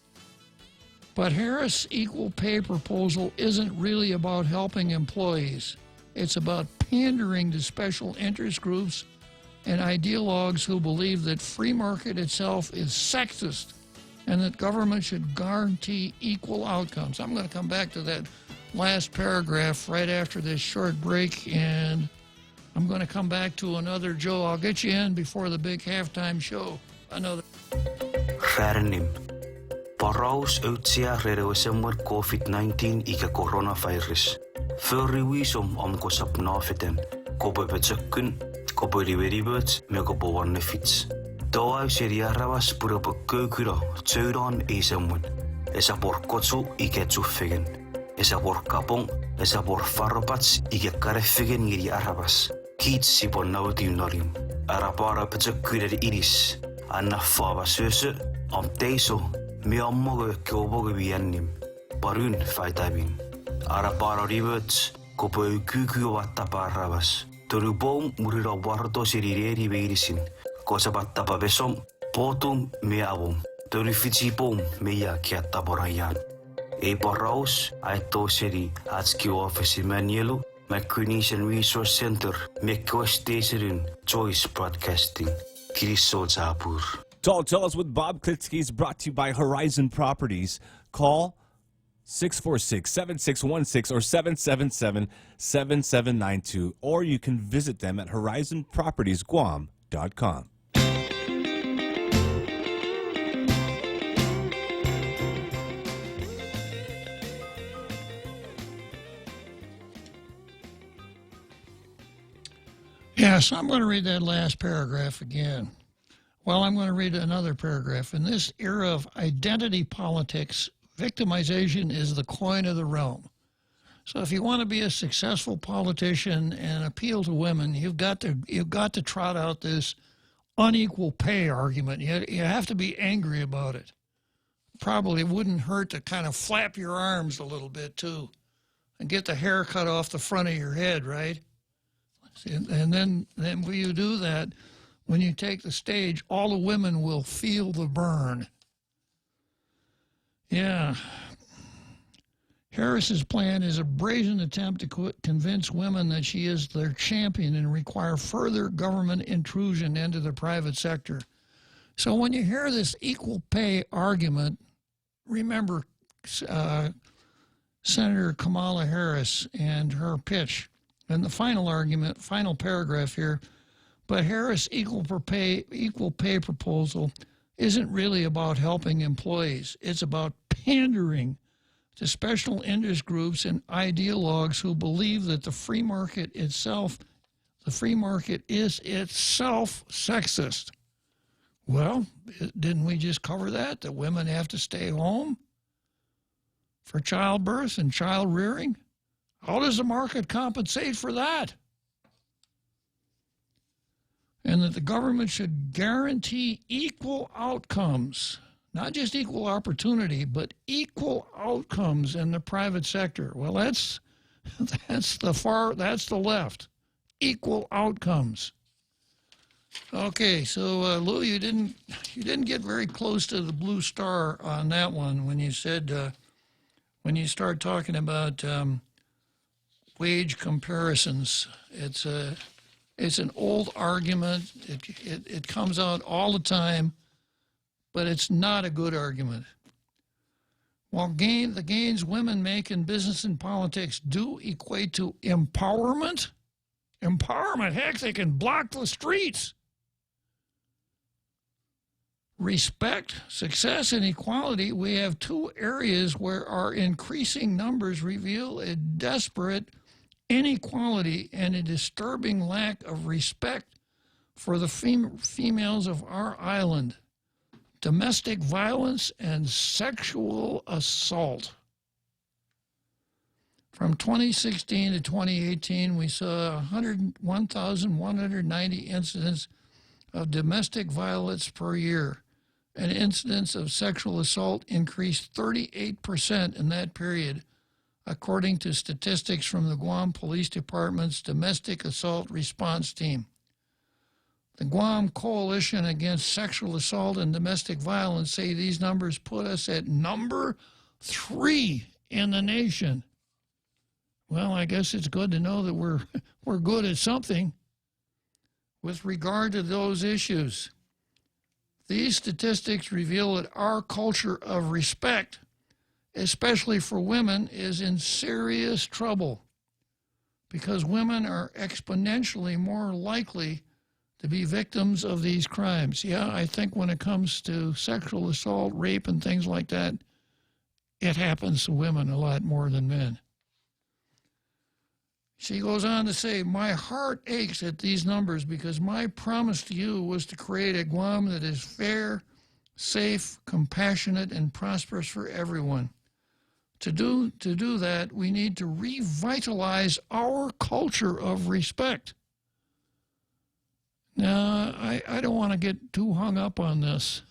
But Harris' equal pay proposal isn't really about helping employees. It's about pandering to special interest groups and ideologues who believe that free market itself is sexist and that government should guarantee equal outcomes. I'm going to come back to that last paragraph right after this short break, and I'm going to come back to another Joe. I'll get you in before the big halftime show. Another. Paraus utsia rerewesemmer COVID-19 ika coronavirus. Förriwisom om kosapnafiten. Kobe betsökkyn, kobe riveriböts, me kobe warnefits. Toa seriaravas pura pökkökyra, tsöydaan isemmun. Esa porkotsu ike tsuffegen. Esa porkapong, esa porfarropats ike kareffigen giri arabas. Kiits sipon nautim norim. Arapara betsökkyder iris. Anna faava sösö, om teiso. Me ammoge kioboge viennim. Paryn faitavin. Arapara rivöts, kopo kyky vatta parravas. Torubom murira varto sirireri veirisin. Kosapattapa vesom, potum me avum. Torifitsipom meia kiatta porajan. Ei paraus, aitto seri atski office manielu, McCunison Resource Center, Mekkoesteserin, Choice Broadcasting. Kiriso Zapur. Tall Tales with Bob Klitzkie is brought to you by Horizon Properties. Call 646-7616 or 777-7792, or you can visit them at horizonpropertiesguam.com. Yes, I'm going to read that last paragraph again. Well, I'm going to read another paragraph. In this era of identity politics, victimization is the coin of the realm. So if you want to be a successful politician and appeal to women, you've got to trot out this unequal pay argument. You have to be angry about it. Probably wouldn't hurt to kind of flap your arms a little bit too and get the hair cut off the front of your head, right? And then when you do that, when you take the stage, all the women will feel the burn. Yeah. Harris's plan is a brazen attempt to convince women that she is their champion and require further government intrusion into the private sector. So when you hear this equal pay argument, remember Senator Kamala Harris and her pitch. And the final argument, final paragraph here, But Harris' equal pay proposal isn't really about helping employees. It's about pandering to special interest groups and ideologues who believe that the free market is itself sexist. Well, didn't we just cover that women have to stay home for childbirth and child rearing? How does the market compensate for that? And that the government should guarantee equal outcomes, not just equal opportunity, but equal outcomes in the private sector. Well, that's the left. Equal outcomes. Okay, so Lou, you didn't get very close to the blue star on that one when you said when you start talking about wage comparisons. It's an old argument. It comes out all the time, but it's not a good argument. While the gains women make in business and politics do equate to empowerment, heck, they can block the streets. Respect, success, and equality, we have two areas where our increasing numbers reveal a desperate inequality and a disturbing lack of respect for the females of our island: domestic violence and sexual assault. From 2016 to 2018, we saw 1,190 incidents of domestic violence per year, and incidents of sexual assault increased 38% in that period, according to statistics from the Guam Police Department's Domestic Assault Response Team. The Guam Coalition Against Sexual Assault and Domestic Violence say these numbers put us at number 3 in the nation. Well, I guess it's good to know that we're good at something with regard to those issues. These statistics reveal that our culture of respect, especially for women, is in serious trouble because women are exponentially more likely to be victims of these crimes. Yeah, I think when it comes to sexual assault, rape, and things like that, it happens to women a lot more than men. She goes on to say, my heart aches at these numbers because my promise to you was to create a Guam that is fair, safe, compassionate, and prosperous for everyone. To do that, we need to revitalize our culture of respect. Now, I don't want to get too hung up on this.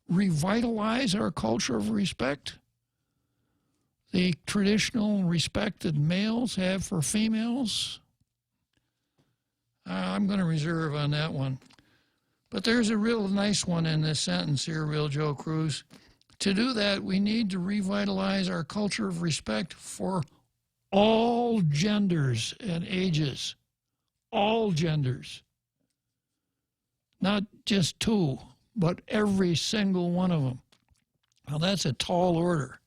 Revitalize our culture of respect? The traditional respect that males have for females? I'm going to reserve on that one. But there's a real nice one in this sentence here, Real Joe Cruz. To do that, we need to revitalize our culture of respect for all genders and ages. All genders. Not just two, but every single one of them. Now, that's a tall order.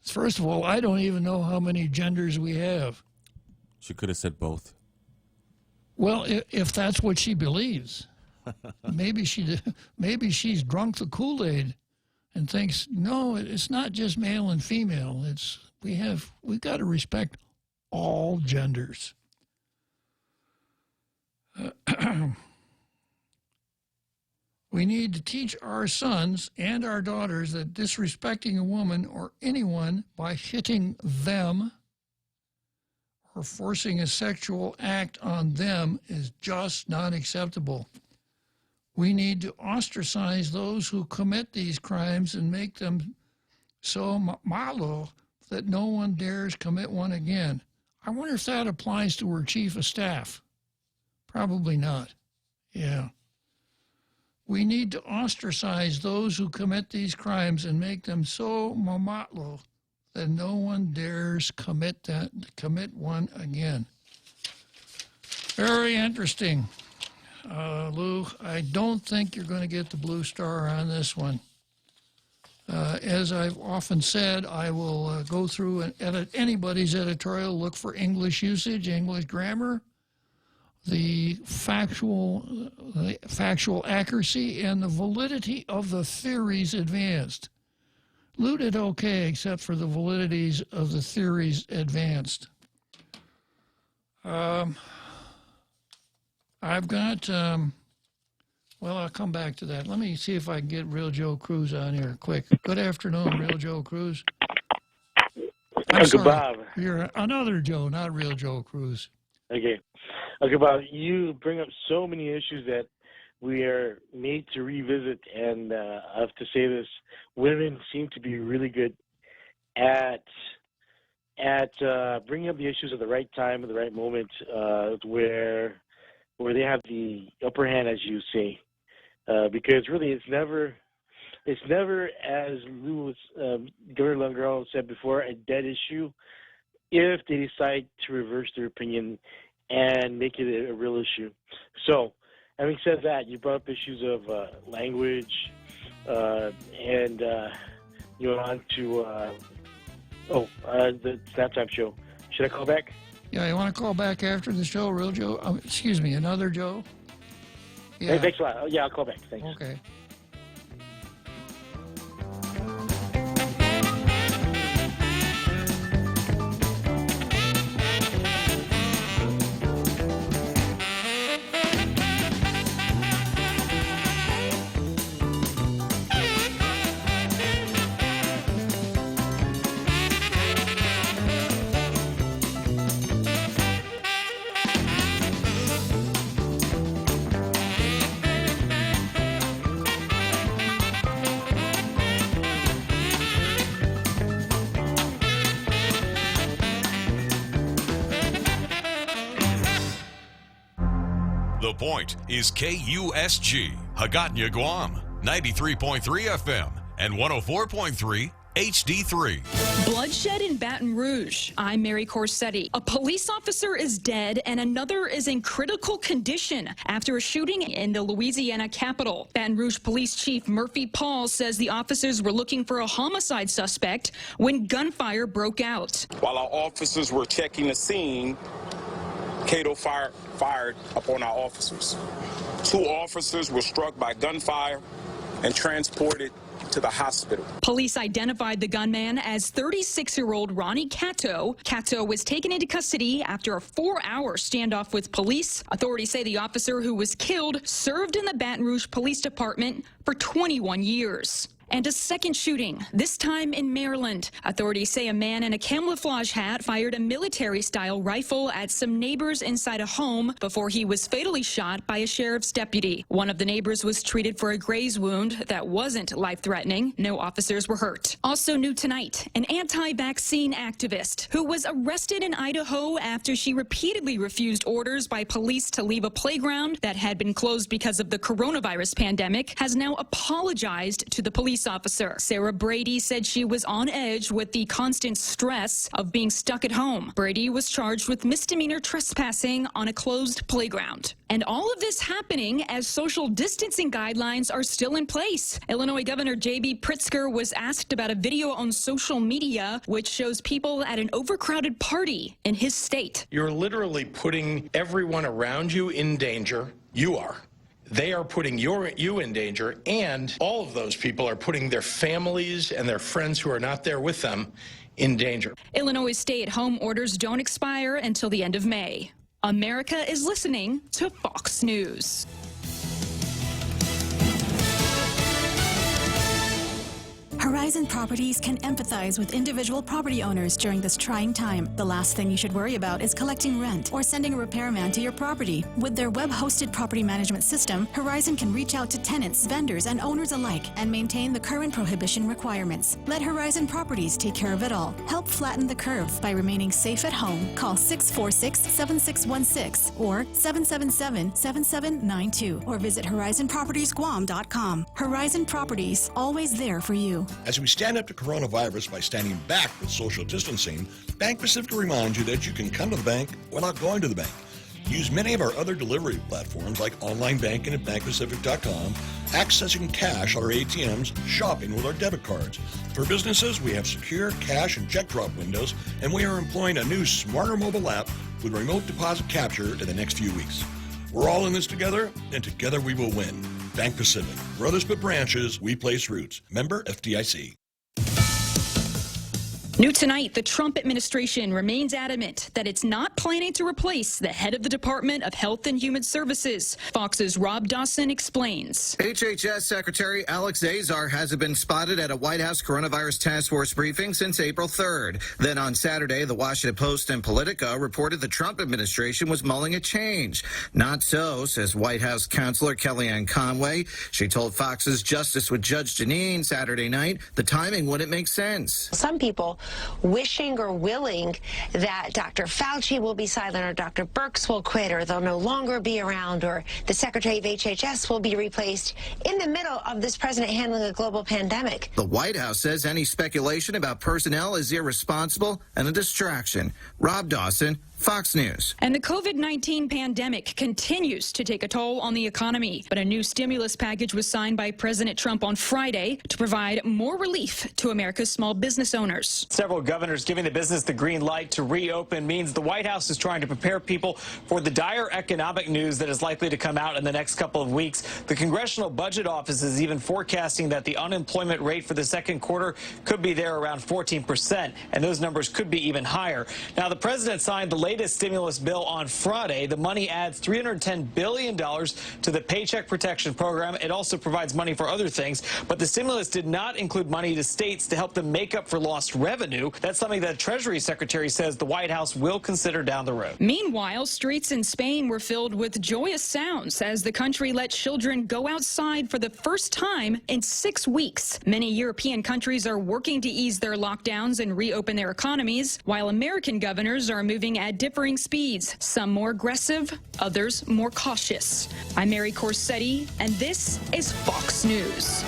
First of all, I don't even know how many genders we have. She could have said both. Well, if that's what she believes. maybe she's drunk the Kool-Aid and thinks, no, it's not just male and female. We've got to respect all genders. We need to teach our sons and our daughters that disrespecting a woman or anyone by hitting them or forcing a sexual act on them is just not acceptable. We need to ostracize those who commit these crimes and make them so malo that no one dares commit one again. I wonder if that applies to her chief of staff. Probably not. Yeah. We need to ostracize those who commit these crimes and make them so mamatlo that no one dares commit one again. Very interesting, Lou. I don't think you're going to get the blue star on this one. As I've often said, I will go through and edit anybody's editorial, look for English usage, English grammar, the factual accuracy and the validity of the theories advanced. Lou did okay, except for the validities of the theories advanced. I've got, well, I'll come back to that. Let me see if I can get Real Joe Cruz on here quick. Good afternoon, Real Joe Cruz. Uncle Bob. You're another Joe, not Real Joe Cruz. Okay. Uncle Bob, you bring up so many issues that we are made to revisit, and I have to say this, women seem to be really good at bringing up the issues at the right time, at the right moment, where they have the upper hand, as you say, because really it's never, as Governor Lungarel said before, a dead issue if they decide to reverse their opinion and make it a real issue. So, having said that, you brought up issues of language, and you went on to the Snaptime show. Should I call back? Yeah, you want to call back after the show, Real Joe? Excuse me, another Joe? Yeah. Hey, thanks a lot. Yeah, I'll call back. Thanks. Okay. The Point is KUSG, Hagåtña, Guam, 93.3 FM and 104.3 HD3. Bloodshed in Baton Rouge. I'm Mary Corsetti. A police officer is dead and another is in critical condition after a shooting in the Louisiana capital. Baton Rouge Police Chief Murphy Paul says the officers were looking for a homicide suspect when gunfire broke out. While our officers were checking the scene, Cato fired upon our officers. 2 officers were struck by gunfire and transported to the hospital. Police identified the gunman as 36-year-old Ronnie Cato. Cato was taken into custody after a 4-hour standoff with police. Authorities say the officer who was killed served in the Baton Rouge Police Department for 21 years. And a second shooting, this time in Maryland. Authorities say a man in a camouflage hat fired a military-style rifle at some neighbors inside a home before he was fatally shot by a sheriff's deputy. One of the neighbors was treated for a graze wound that wasn't life-threatening. No officers were hurt. Also new tonight, an anti-vaccine activist who was arrested in Idaho after she repeatedly refused orders by police to leave a playground that had been closed because of the coronavirus pandemic has now apologized to the police officer. Sarah Brady said she was on edge with the constant stress of being stuck at home. Brady was charged with misdemeanor trespassing on a closed playground. And all of this happening as social distancing guidelines are still in place. Illinois Governor J.B. Pritzker was asked about a video on social media which shows people at an overcrowded party in his state. You're literally putting everyone around you in danger. You are. They are putting you in danger, and all of those people are putting their families and their friends who are not there with them in danger. Illinois' stay-at-home orders don't expire until the end of May. America is listening to Fox News. Horizon Properties can empathize with individual property owners during this trying time. The last thing you should worry about is collecting rent or sending a repairman to your property. With their web-hosted property management system, Horizon can reach out to tenants, vendors, and owners alike and maintain the current prohibition requirements. Let Horizon Properties take care of it all. Help flatten the curve by remaining safe at home. Call 646-7616 or 777-7792 or visit horizonpropertiesguam.com. Horizon Properties, always there for you. As we stand up to coronavirus by standing back with social distancing, Bank Pacific reminds you that you can come to the bank without going to the bank. Use many of our other delivery platforms like online banking at bankpacific.com, accessing cash at our ATMs, shopping with our debit cards. For businesses, we have secure cash and check drop windows, and we are employing a new smarter mobile app with remote deposit capture in the next few weeks. We're all in this together, and together we will win. Bank Pacific. Where others put branches, we place roots. Member FDIC. New tonight, the Trump administration remains adamant that it's not planning to replace the head of the Department of Health and Human Services. Fox's Rob Dawson explains. HHS Secretary Alex Azar hasn't been spotted at a White House coronavirus task force briefing since April 3rd. Then on Saturday, the Washington Post and Politico reported the Trump administration was mulling a change. Not so, says White House counselor Kellyanne Conway. She told Fox's Justice with Judge Jeanine Saturday night the timing wouldn't make sense. Some people wishing or willing that Dr. Fauci will be silent or Dr. Birx will quit or they'll no longer be around or the Secretary of HHS will be replaced in the middle of this president handling a global pandemic. The White House says any speculation about personnel is irresponsible and a distraction. Rob Dawson, Fox News. And the COVID-19 pandemic continues to take a toll on the economy. But a new stimulus package was signed by President Trump on Friday to provide more relief to America's small business owners. Several governors giving the business the green light to reopen means the White House is trying to prepare people for the dire economic news that is likely to come out in the next couple of weeks. The Congressional Budget Office is even forecasting that the unemployment rate for the second quarter could be there around 14%, and those numbers could be even higher. Now, the president signed the latest stimulus bill on Friday. The money adds $310 billion to the Paycheck Protection Program. It also provides money for other things, but the stimulus did not include money to states to help them make up for lost revenue. That's something that Treasury Secretary says the White House will consider down the road. Meanwhile, streets in Spain were filled with joyous sounds as the country let children go outside for the first time in 6 weeks. Many European countries are working to ease their lockdowns and reopen their economies, while American governors are moving at differing speeds, some more aggressive, others more cautious. I'm Mary Corsetti, and this is Fox News.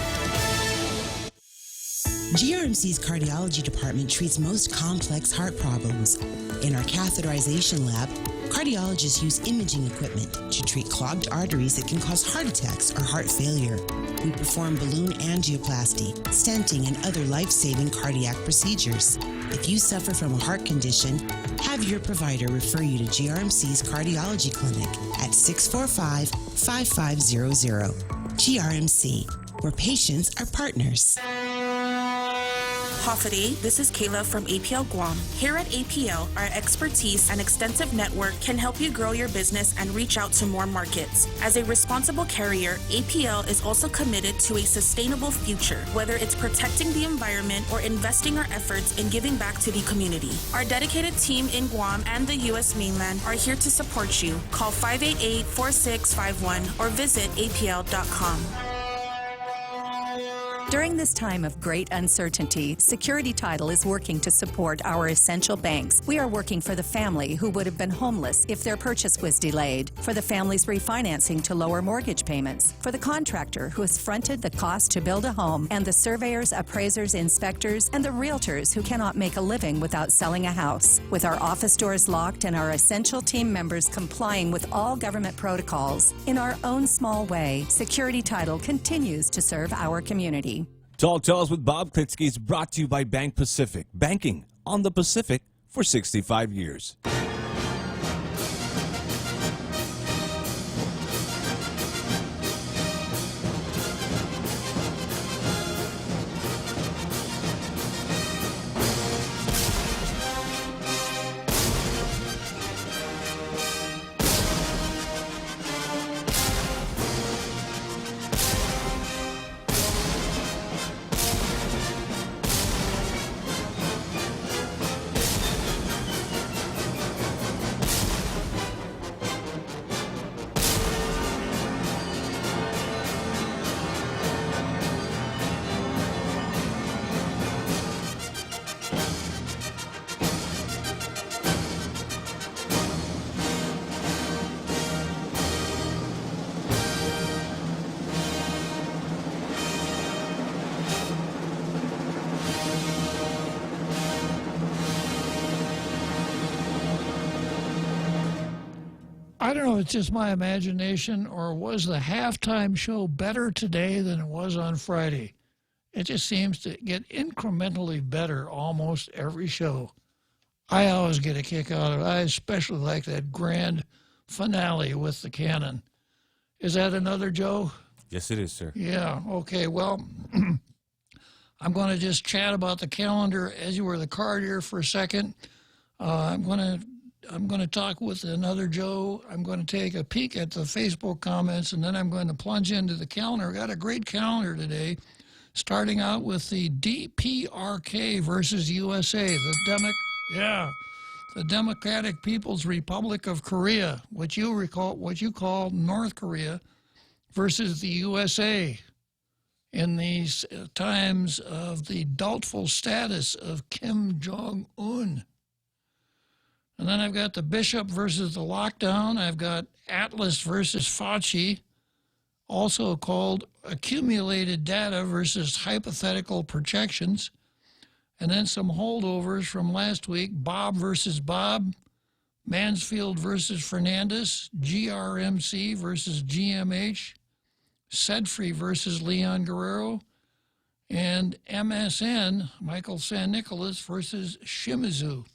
GRMC's cardiology department treats most complex heart problems. In our catheterization lab, cardiologists use imaging equipment to treat clogged arteries that can cause heart attacks or heart failure. We perform balloon angioplasty, stenting, and other life-saving cardiac procedures. If you suffer from a heart condition, have your provider refer you to GRMC's cardiology clinic at 645-5500. GRMC, where patients are partners. Hofady, this is Kayla from APL Guam. Here at APL, our expertise and extensive network can help you grow your business and reach out to more markets. As a responsible carrier, APL is also committed to a sustainable future, whether it's protecting the environment or investing our efforts in giving back to the community. Our dedicated team in Guam and the U.S. mainland are here to support you. Call 588-4651 or visit apl.com. During this time of great uncertainty, Security Title is working to support our essential banks. We are working for the family who would have been homeless if their purchase was delayed, for the families refinancing to lower mortgage payments, for the contractor who has fronted the cost to build a home, and the surveyors, appraisers, inspectors, and the realtors who cannot make a living without selling a house. With our office doors locked and our essential team members complying with all government protocols, in our own small way, Security Title continues to serve our community. Tall Tales with Bob Klitzkie is brought to you by Bank Pacific. Banking on the Pacific for 65 years. I don't know, it's just my imagination, or was the halftime show better today than it was on Friday? It just seems to get incrementally better almost every show. I always get a kick out of it. I especially like that grand finale with the cannon. Is that another, Joe? Yes, it is, sir. Yeah, okay. Well, I'm going to just chat about the calendar as you were the card here for a second. I'm going to talk with another Joe. I'm going to take a peek at the Facebook comments, and then I'm going to plunge into the calendar. Got a great calendar today, starting out with the DPRK versus USA, the Democratic People's Republic of Korea, what you call North Korea, versus the USA in these times of the doubtful status of Kim Jong-un. And then I've got the Bishop versus the lockdown. I've got Atlas versus Fauci, also called accumulated data versus hypothetical projections. And then some holdovers from last week, Bob versus Bob, Mansfield versus Fernandez, GRMC versus GMH, Sedfrey versus Leon Guerrero, and MSN, Michael San Nicolas versus Shimizu.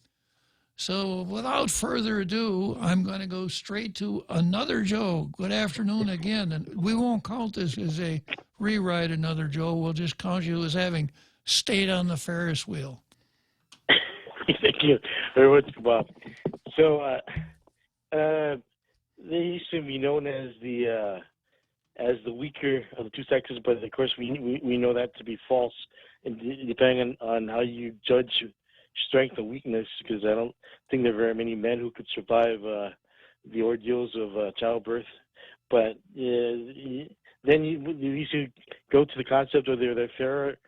So without further ado, I'm going to go straight to another Joe. Good afternoon again. And we won't count this as a rewrite, another Joe. We'll just count you as having stayed on the Ferris wheel. Thank you very much, Bob. So they used to be known as the weaker of the two sexes, but of course we know that to be false, and depending on how you judge strength and weakness, because I don't think there are very many men who could survive the ordeals of childbirth. But then you used to go to the concept of they're the fairer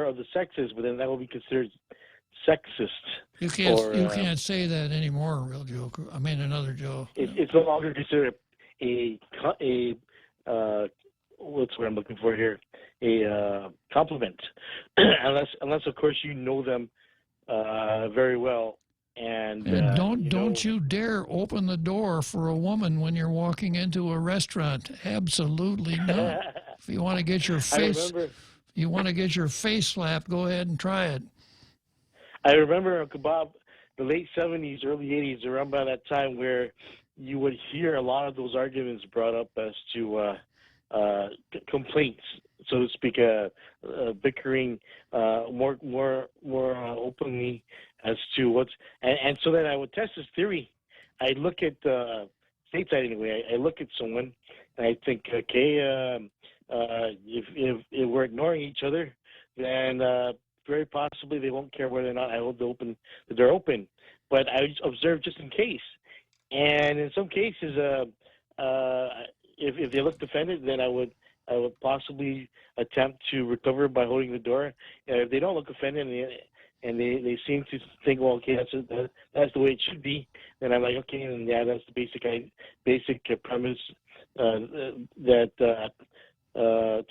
of the sexes, but then that will be considered sexist. You can't say that anymore, real Joe. I mean, another Joe. It's no longer considered a what's what I'm looking for here, a compliment, unless of course you know them very well. And don't you dare open the door for a woman when you're walking into a restaurant. Absolutely not. If you want to get your face slapped, go ahead and try it. I remember, Uncle Bob, the late 70s, early 80s, around by that time, where you would hear a lot of those arguments brought up as to complaints, so to speak, bickering more openly as to what's and so that I would test this theory. I look at stateside anyway. I look at someone and I think, okay, if we're ignoring each other, then very possibly they won't care whether or not I hold the door open. But I observe just in case. And in some cases, if they look offended, then I would possibly attempt to recover by holding the door. If they don't look offended and they seem to think, well, okay, that's the way it should be, then I'm like, okay, and yeah, that's the basic premise that the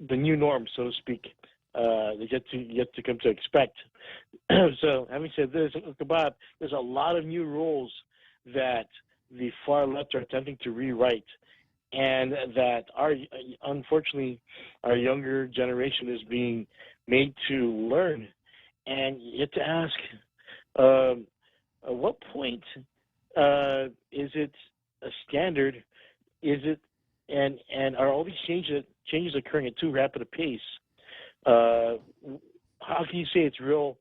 new norm, so to speak, they yet to come to expect. So, having said this, Bob, there's a lot of new rules that the far left are attempting to rewrite, and that unfortunately our younger generation is being made to learn. And you have to ask, at what point is it a standard? Is it and are all these changes occurring at too rapid a pace? How can you say it's a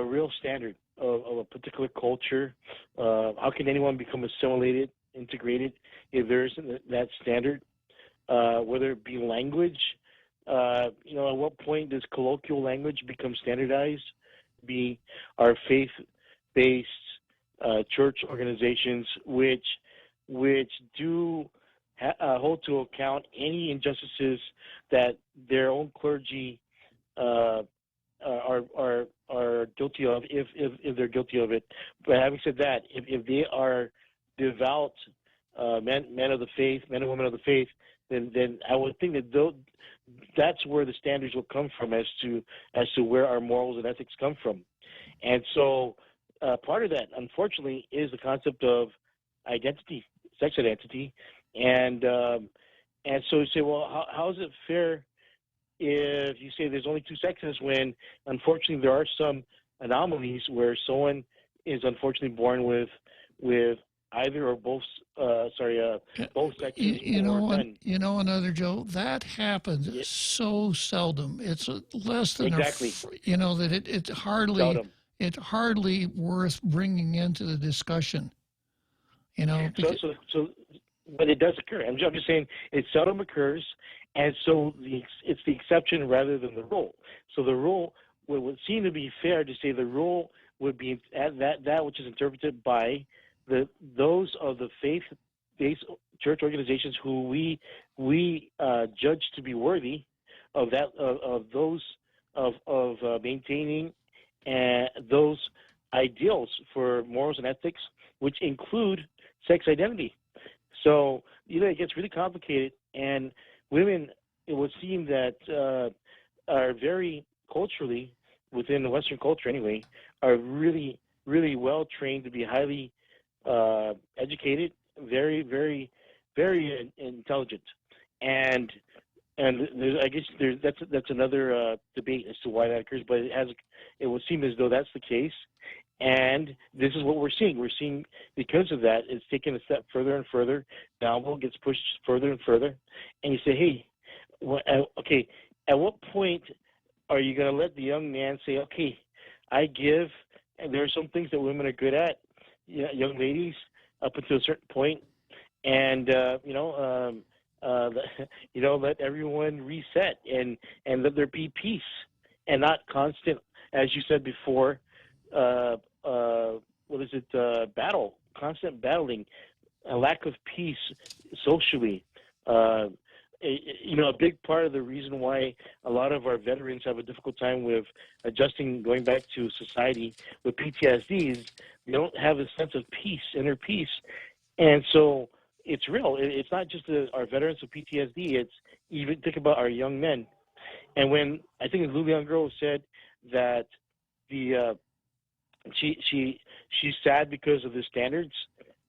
real standard of a particular culture? How can anyone become assimilated, integrated, if there isn't that standard? Whether it be language, at what point does colloquial language become standardized? Be our faith-based church organizations, which do hold to account any injustices that their own clergy are guilty of, if they're guilty of it. But having said that, if they are devout men of the faith, men and women of the faith, then I would think that that's where the standards will come from as to where our morals and ethics come from. And so part of that, unfortunately, is the concept of identity, sex identity, and so you say, well, how is it fair if you say there's only two sexes when unfortunately there are some anomalies where someone is unfortunately born with either or both both sexes or none. You know another, Joe, that happens so seldom. It's less than exactly. That it's hardly worth bringing into the discussion. Because, but it does occur. I'm just saying it seldom occurs, and so it's the exception rather than the rule. So the rule would seem to be fair to say the rule would be that which is interpreted by those of the faith-based church organizations who we judge to be worthy of maintaining those ideals for morals and ethics, which include sex identity. So it gets really complicated, and women, it would seem that are very culturally, within the Western culture anyway, are really, really well trained to be highly educated, very, very, very intelligent, and I guess that's another debate as to why that occurs. But it would seem as though that's the case, and this is what we're seeing. We're seeing because of that, it's taken a step further and further. Downward gets pushed further and further, and you say, hey, okay, at what point are you going to let the young man say, okay, I give, and there are some things that women are good at, young ladies, up until a certain point, and let everyone reset and let there be peace and not constant, as you said before, battle, constant battling, a lack of peace socially. A big part of the reason why a lot of our veterans have a difficult time with adjusting, going back to society with PTSD is they don't have a sense of peace, inner peace. And so it's real. It's not just our veterans with PTSD. It's even think about our young men. And when I think Lou Leon Girl said that she's sad because of the standards.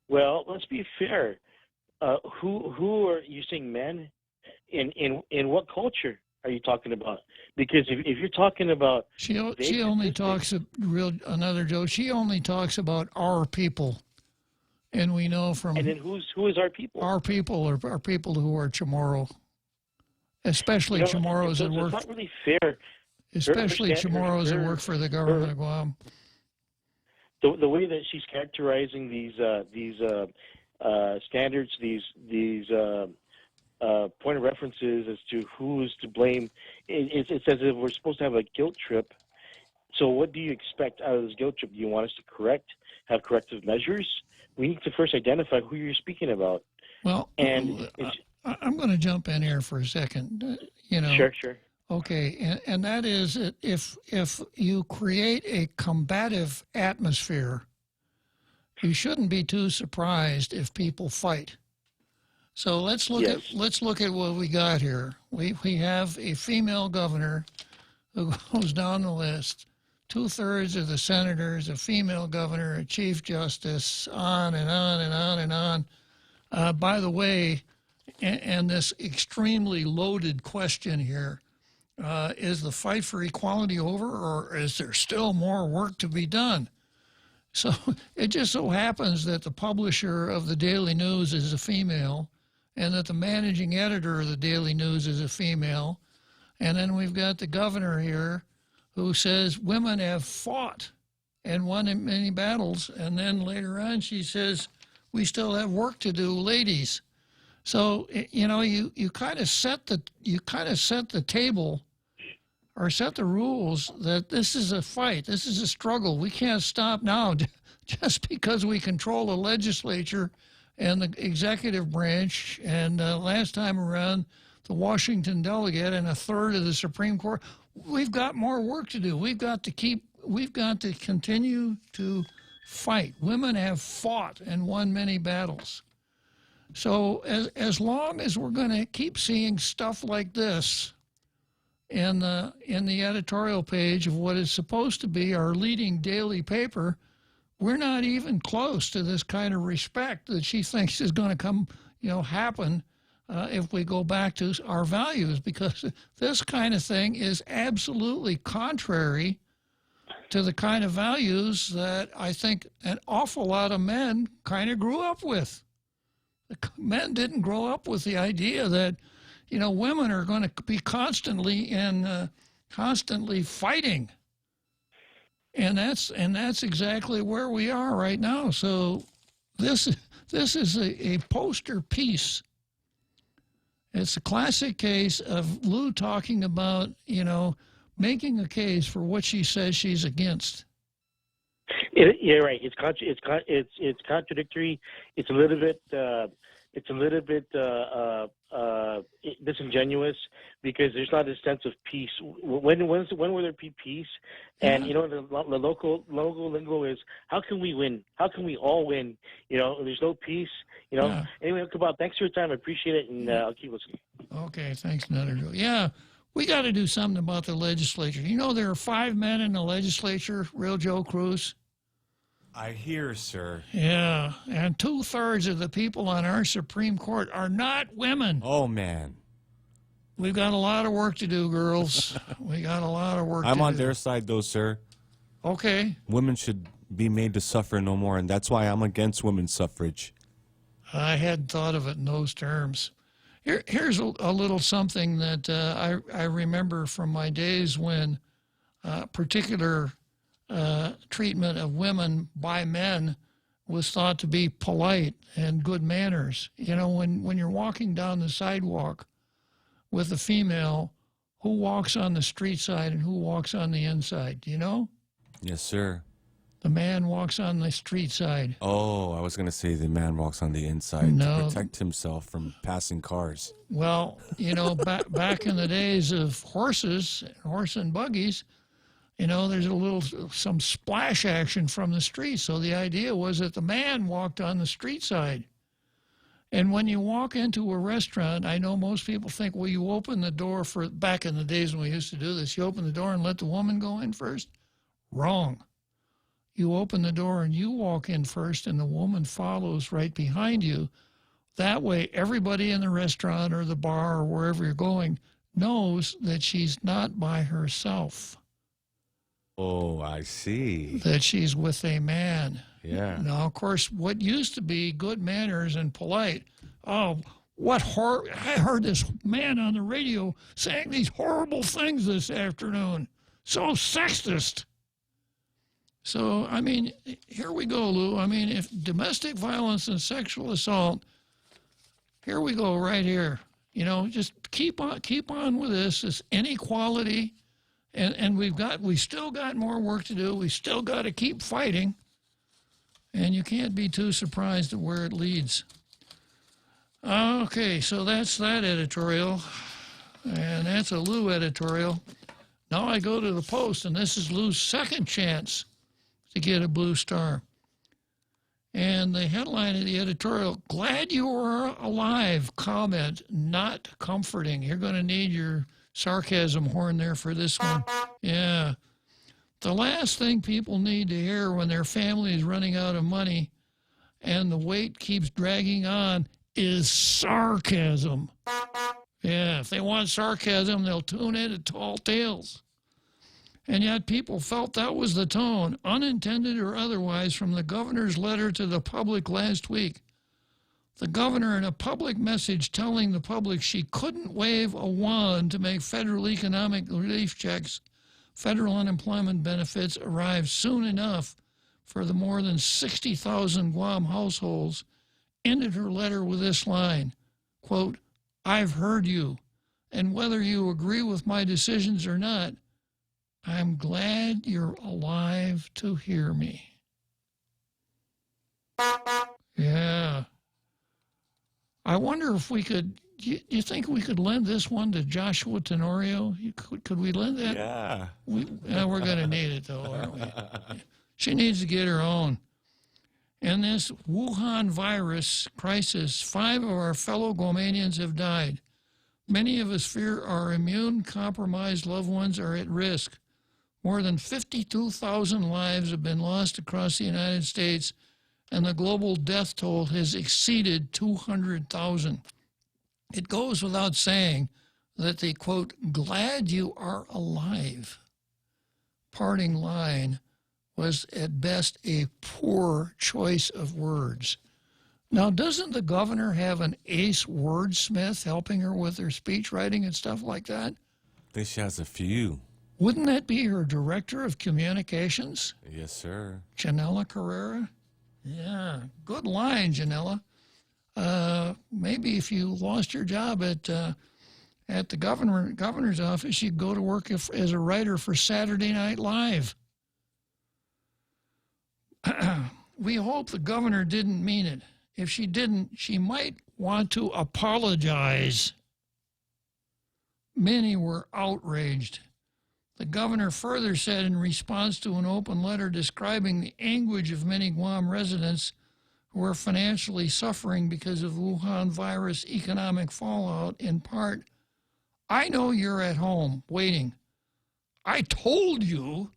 Well, let's be fair. Who are you saying, men? In what culture are you talking about? Because if you're talking about she only talks another Joe. She only talks about our people, and we know from. And then who is our people? Our people are people who are Chamorro, especially Chamorros that work. It's not really fair. Especially Chamorros that work for the government of Guam. The way that she's characterizing these standards, these point of references as to who's to blame, it's as if we're supposed to have a guilt trip. So what do you expect out of this guilt trip? Do you want us to have corrective measures? We need to first identify who you're speaking about. Well, and I'm going to jump in here for a second. Sure. Okay, and that is that if you create a combative atmosphere, you shouldn't be too surprised if people fight. So let's look at what we got here. We have a female governor who goes down the list. 2/3 of the senators, a female governor, a chief justice, on and on and on and on. By the way, and this extremely loaded question here, is the fight for equality over, or is there still more work to be done? So it just so happens that the publisher of the Daily News is a female, and that the managing editor of the Daily News is a female. And then we've got the governor here who says women have fought and won in many battles. And then later on she says, we still have work to do, ladies. So, you kind of set the table or set the rules that this is a fight, this is a struggle. We can't stop now just because we control the legislature and the executive branch, and last time around, the Washington delegate and 1/3 of the Supreme Court. We've got more work to do. We've got to continue to fight. Women have fought and won many battles. So as long as we're going to keep seeing stuff like this in the editorial page of what is supposed to be our leading daily paper, we're not even close to this kind of respect that she thinks is going to come, happen if we go back to our values, because this kind of thing is absolutely contrary to the kind of values that I think an awful lot of men kind of grew up with. The men didn't grow up with the idea that, women are going to be constantly fighting. And that's exactly where we are right now. So this is a poster piece. It's a classic case of Lou talking about, making a case for what she says she's against. Yeah, right. It's contradictory. It's a little bit disingenuous, because there's not a sense of peace. When will there be peace? And the local lingo is, how can we win? How can we all win? There's no peace. Yeah. Anyway, Cabal, thanks for your time. I appreciate it, and I'll keep listening. Okay, thanks, Nutter Joe. Yeah, we got to do something about the legislature. There are 5 men in the legislature, real Joe Cruz. I hear, sir. Yeah, and 2/3 of the people on our Supreme Court are not women. Oh, man. We've got a lot of work to do, girls. We got a lot of work to do. I'm on their side, though, sir. Okay. Women should be made to suffer no more, and that's why I'm against women's suffrage. I hadn't thought of it in those terms. Here's a little something that I remember from my days when particular treatment of women by men was thought to be polite and good manners. When you're walking down the sidewalk with a female, who walks on the street side and who walks on the inside? Do you know? Yes, sir. The man walks on the street side. Oh, I was going to say the man walks on the inside to protect himself from passing cars. Well, back in the days of horse and buggies, there's some splash action from the street. So the idea was that the man walked on the street side. And when you walk into a restaurant, I know most people think, well, you open the door back in the days when we used to do this, you open the door and let the woman go in first. Wrong. You open the door and you walk in first, and the woman follows right behind you. That way, everybody in the restaurant or the bar or wherever you're going knows that she's not by herself. Oh, I see. That she's with a man. Yeah. Now, of course, what used to be good manners and polite, I heard this man on the radio saying these horrible things this afternoon. So sexist. So, here we go, Lou. If domestic violence and sexual assault, here we go right here. Just keep on with this inequality. And we still got more work to do. We still got to keep fighting. And you can't be too surprised at where it leads. Okay, so that's that editorial. And that's a Lou editorial. Now I go to the Post, and this is Lou's second chance to get a blue star. And the headline of the editorial, "Glad you are alive," comment, "not comforting." You're going to need your sarcasm horn there for this one. Yeah. The last thing people need to hear when their family is running out of money and the wait keeps dragging on is sarcasm. Yeah, if they want sarcasm, they'll tune in to Tall Tales. And yet people felt that was the tone, unintended or otherwise, from the governor's letter to the public last week. The governor, in a public message telling the public she couldn't wave a wand to make federal economic relief checks, federal unemployment benefits arrive soon enough for the more than 60,000 Guam households, ended her letter with this line, quote, "I've heard you, and whether you agree with my decisions or not, I'm glad you're alive to hear me." Yeah. I wonder if we could, do you think we could lend this one to Joshua Tenorio? Could we lend that? Yeah. We're going to need it, though, aren't we? She needs to get her own. In this Wuhan virus crisis, 5 of our fellow Guamanians have died. Many of us fear our immune-compromised loved ones are at risk. More than 52,000 lives have been lost across the United States, and the global death toll has exceeded 200,000. It goes without saying that the, quote, glad you are alive parting line was at best a poor choice of words. Now, doesn't the governor have an ace wordsmith helping her with her speech writing and stuff like that? I think she has a few. Wouldn't that be her director of communications? Yes, sir. Janella Carrera? Yeah, good line, Janella. Maybe if you lost your job at the governor's office, you'd go to work as a writer for Saturday Night Live. We hope the governor didn't mean it. If she didn't, she might want to apologize. Many were outraged. The governor further said in response to an open letter describing the anguish of many Guam residents who are financially suffering because of Wuhan virus economic fallout, in part, I know you're at home waiting. I told you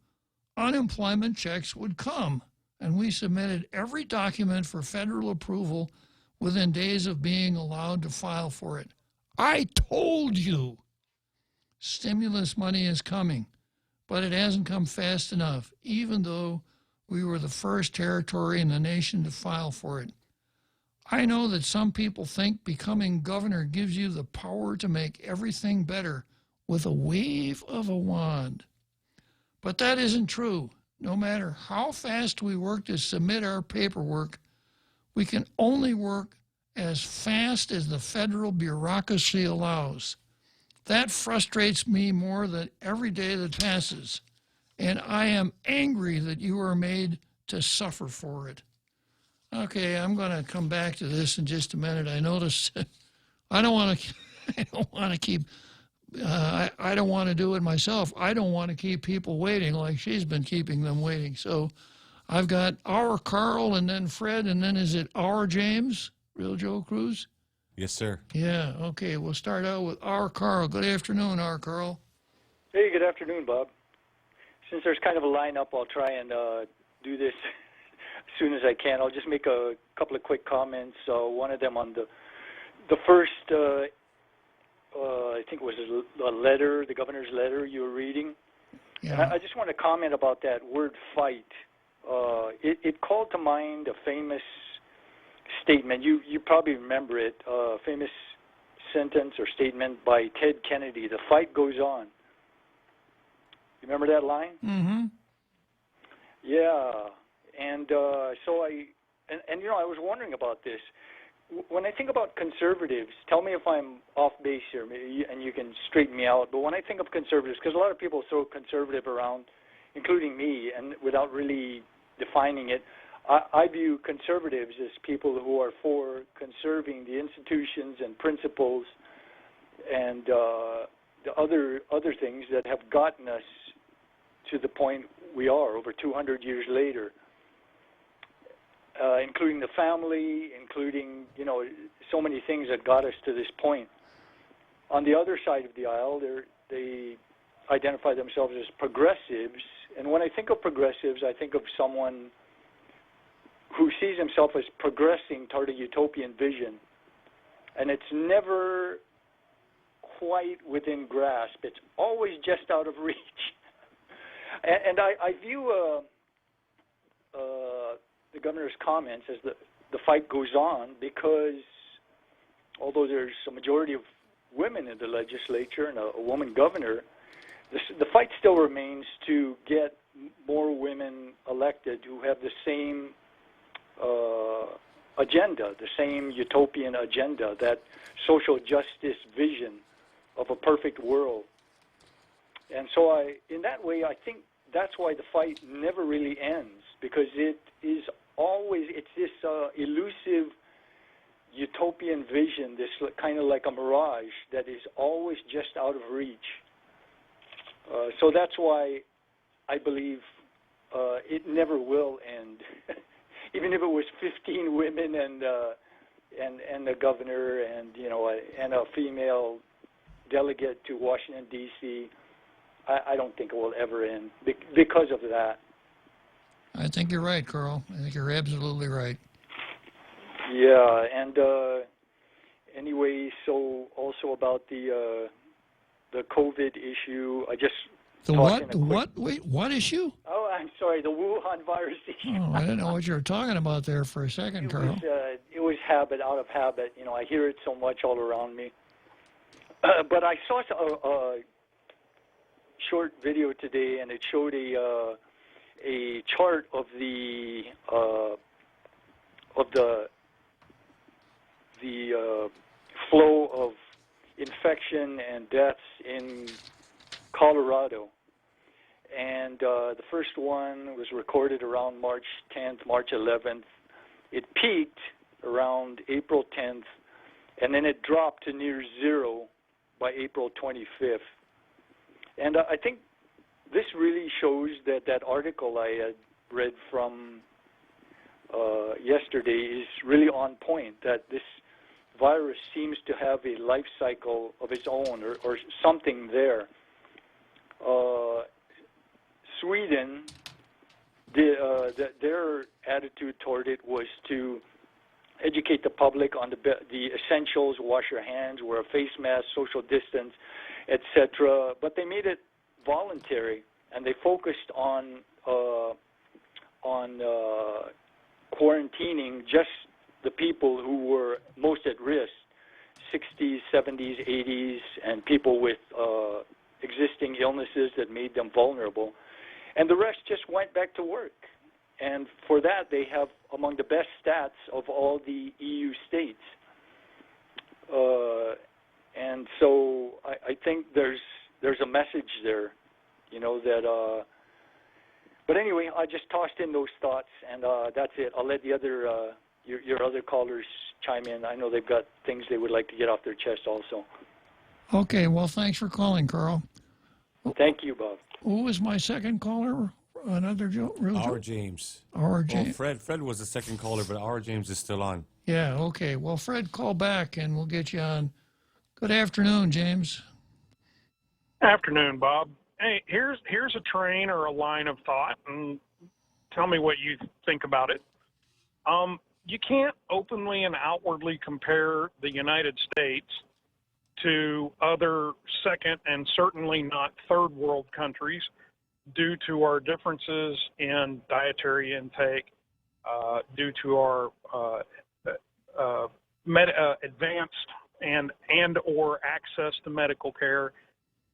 unemployment checks would come, and we submitted every document for federal approval within days of being allowed to file for it. I told you stimulus money is coming, but it hasn't come fast enough, even though we were the first territory in the nation to file for it. I know that some people think becoming governor gives you the power to make everything better with a wave of a wand. But that isn't true. No matter how fast we work to submit our paperwork, we can only work as fast as the federal bureaucracy allows. That frustrates me more than every day that passes, and I am angry that you are made to suffer for it. Okay, I'm going to come back to this in just a minute. I notice I don't want to do it myself. I don't want to keep people waiting like she's been keeping them waiting. So I've got our Carl and then Fred, and then is it our James, Real Joe Cruz? Yes, sir. Yeah, okay. We'll start out with our Carl. Good afternoon, our Carl. Hey, good afternoon, Bob. Since there's kind of a lineup, I'll try and do this as soon as I can. I'll just make a couple of quick comments. One of them on the first, I think it was a letter, the governor's letter you were reading. Yeah. And I just want to comment about that word fight. It called to mind a famous statement. You probably remember it, a famous sentence or statement by Ted Kennedy, "The fight goes on." You remember that line? Mm-hmm. Yeah. And so I was wondering about this. When I think about conservatives, tell me if I'm off base here, and you can straighten me out. But when I think of conservatives, because a lot of people throw conservative around, including me, and without really defining it, I view conservatives as people who are for conserving the institutions and principles and the other things that have gotten us to the point we are over 200 years later. Including the family, including, so many things that got us to this point. On the other side of the aisle, they identify themselves as progressives. And when I think of progressives, I think of someone who sees himself as progressing toward a utopian vision. And it's never quite within grasp. It's always just out of reach. And I view the governor's comments as the fight goes on, because although there's a majority of women in the legislature and a woman governor, the fight still remains to get more women elected who have the same agenda, the same utopian agenda, that social justice vision of a perfect world. And so in that way, I think that's why the fight never really ends, because it is always, it's this elusive utopian vision, this kind of like a mirage that is always just out of reach. So that's why I believe it never will end. Even if it was 15 women and the governor and a female delegate to Washington D.C., I don't think it will ever end because of that. I think you're right, Carl. I think you're absolutely right. Yeah, and anyway, so also about the COVID issue, I just the what? Wait, what issue? Oh, I'm sorry, the Wuhan virus issue. Oh, I didn't know what you were talking about there for a second, Carl. It was habit, out of habit. You know, I hear it so much all around me. But I saw a short video today, and it showed a chart of the flow of infection and deaths in Colorado. And the first one was recorded around March 10th, March 11th. It peaked around April 10th, and then it dropped to near zero by April 25th. And I think this really shows that article I had read from yesterday is really on point, that this virus seems to have a life cycle of its own, or something there. Sweden, their attitude toward it was to educate the public on the essentials: wash your hands, wear a face mask, social distance, etc. But they made it voluntary, and they focused on quarantining just the people who were most at risk: 60s, 70s, 80s, and people with existing illnesses that made them vulnerable. And the rest just went back to work. And for that, they have among the best stats of all the EU states. And so I think there's a message there, you know, that... but anyway, I just tossed in those thoughts, and that's it. I'll let the other your other callers chime in. I know they've got things they would like to get off their chest also. Okay, well, thanks for calling, Carl. Thank you, Bob. Who was my second caller? Another Our James. Our James. Well, Fred was the second caller, but our James is still on. Yeah, okay. Well, Fred, call back, and we'll get you on. Good afternoon, James. Afternoon, Bob. Hey, here's a train or a line of thought, and tell me what you think about it. You can't openly and outwardly compare the United States to other second and certainly not third world countries due to our differences in dietary intake, due to our advanced and or access to medical care.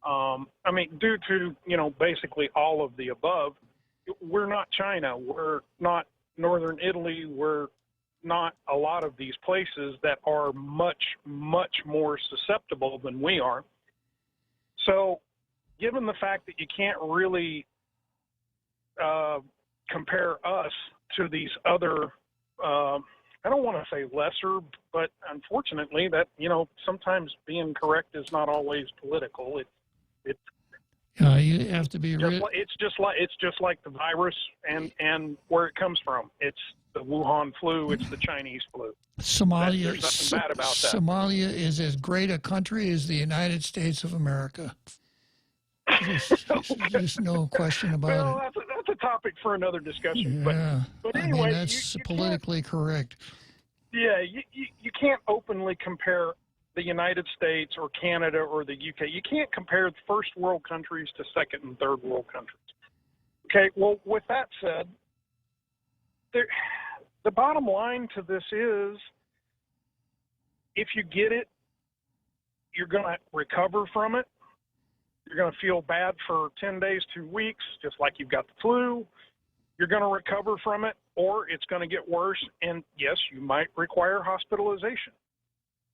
I mean, due to, you know, basically all of the above. We're not China. We're not Northern Italy. We're not a lot of these places that are much, much more susceptible than we are. So given the fact that you can't really compare us to these other, I don't want to say lesser, but unfortunately that, you know, sometimes being correct is not always political. You have to be. It's just like the virus and where it comes from. It's the Wuhan flu. It's the Chinese flu. Somalia. There's nothing bad about that. Somalia is as great a country as the United States of America. There's no question about it. Well, that's a topic for another discussion. Yeah, but anyway, I mean, that's politically correct. Yeah, you can't openly compare the United States or Canada or the UK. You can't compare first world countries to second and third world countries. Okay, well, with that said, the bottom line to this is, if you get it, you're going to recover from it. You're going to feel bad for 10 days, 2 weeks, just like you've got the flu. You're going to recover from it, or it's going to get worse, and yes, you might require hospitalization.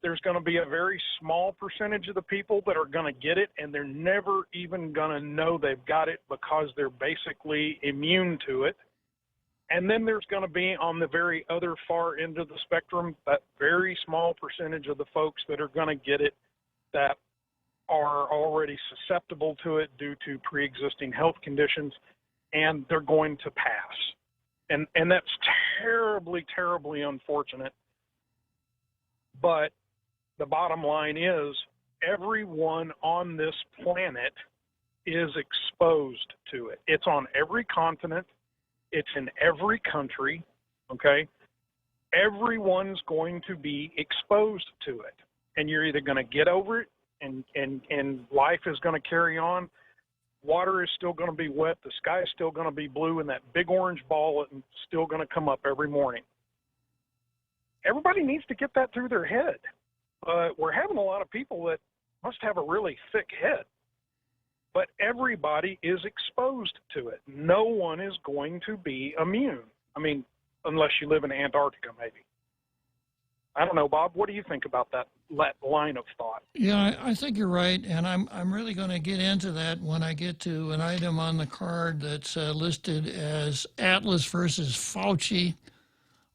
There's going to be a very small percentage of the people that are going to get it, and they're never even going to know they've got it because they're basically immune to it. And then there's going to be, on the very other far end of the spectrum, that very small percentage of the folks that are going to get it that are already susceptible to it due to pre-existing health conditions, and they're going to pass. And that's terribly, terribly unfortunate. But the bottom line is, everyone on this planet is exposed to it. It's on every continent. It's in every country, okay? Everyone's going to be exposed to it. And you're either going to get over it and life is going to carry on. Water is still going to be wet. The sky is still going to be blue, and that big orange ball is still going to come up every morning. Everybody needs to get that through their head. We're having a lot of people that must have a really thick head. But everybody is exposed to it. No one is going to be immune. I mean, unless you live in Antarctica, maybe. I don't know, Bob. What do you think about that line of thought? Yeah, I think you're right, and I'm really going to get into that when I get to an item on the card that's listed as Atlas versus Fauci,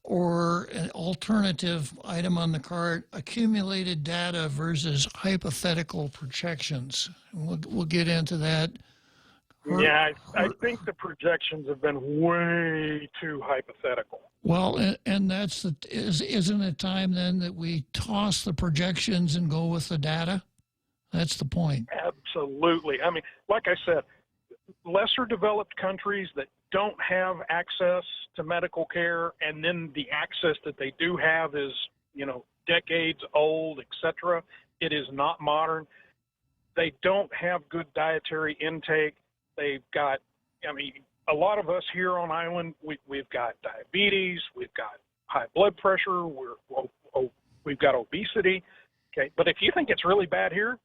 or an alternative item on the card, accumulated data versus hypothetical projections. We'll get into that. Yeah, I think the projections have been way too hypothetical. Well, and that's isn't it time then that we toss the projections and go with the data? That's the point. Absolutely. I mean, like I said, lesser developed countries that don't have access to medical care, and then the access that they do have is, decades old, etc. It is not modern. They don't have good dietary intake. They've got, a lot of us here on island, we've got diabetes, we've got high blood pressure, we've got obesity. Okay, but if you think it's really bad here,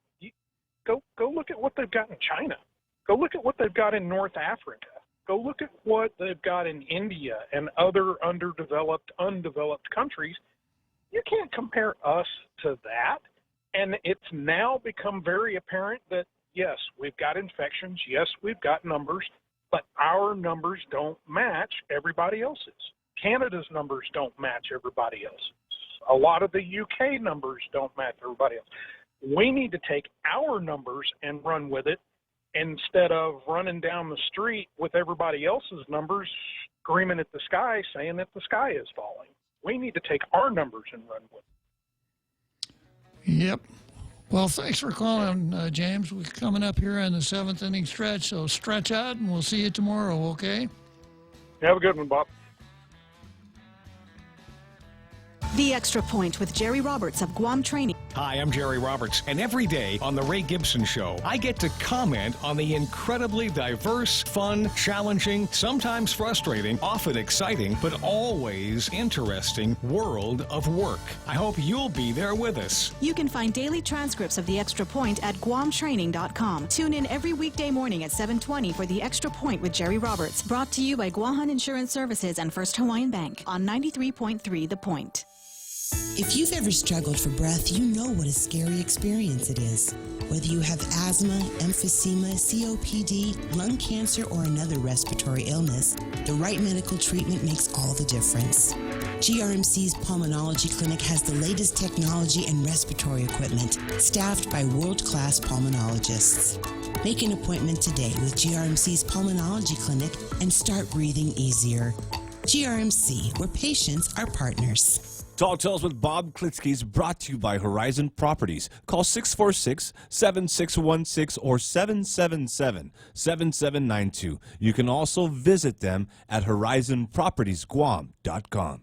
go look at what they've got in China. Go look at what they've got in North Africa. Go look at what they've got in India and other undeveloped countries. You can't compare us to that. And it's now become very apparent that, yes, we've got infections. Yes, we've got numbers, but our numbers don't match everybody else's. Canada's numbers don't match everybody else's. A lot of the UK numbers don't match everybody else. We need to take our numbers and run with it, instead of running down the street with everybody else's numbers, screaming at the sky, saying that the sky is falling. We need to take our numbers and run with it. Yep. Well, thanks for calling, James. We're coming up here in the 7th inning stretch, so stretch out, and we'll see you tomorrow, okay? Have a good one, Bob. The Extra Point with Jerry Roberts of Guam Training. Hi, I'm Jerry Roberts, and every day on The Ray Gibson Show, I get to comment on the incredibly diverse, fun, challenging, sometimes frustrating, often exciting, but always interesting world of work. I hope you'll be there with us. You can find daily transcripts of The Extra Point at guamtraining.com. Tune in every weekday morning at 7:20 for The Extra Point with Jerry Roberts, brought to you by Guahan Insurance Services and First Hawaiian Bank on 93.3 The Point. If you've ever struggled for breath, you know what a scary experience it is. Whether you have asthma, emphysema, COPD, lung cancer, or another respiratory illness, the right medical treatment makes all the difference. GRMC's Pulmonology Clinic has the latest technology and respiratory equipment, staffed by world-class pulmonologists. Make an appointment today with GRMC's Pulmonology Clinic and start breathing easier. GRMC, where patients are partners. Talk Tales with Bob Klitzkie is brought to you by Horizon Properties. Call 646-7616 or 777-7792. You can also visit them at horizonpropertiesguam.com.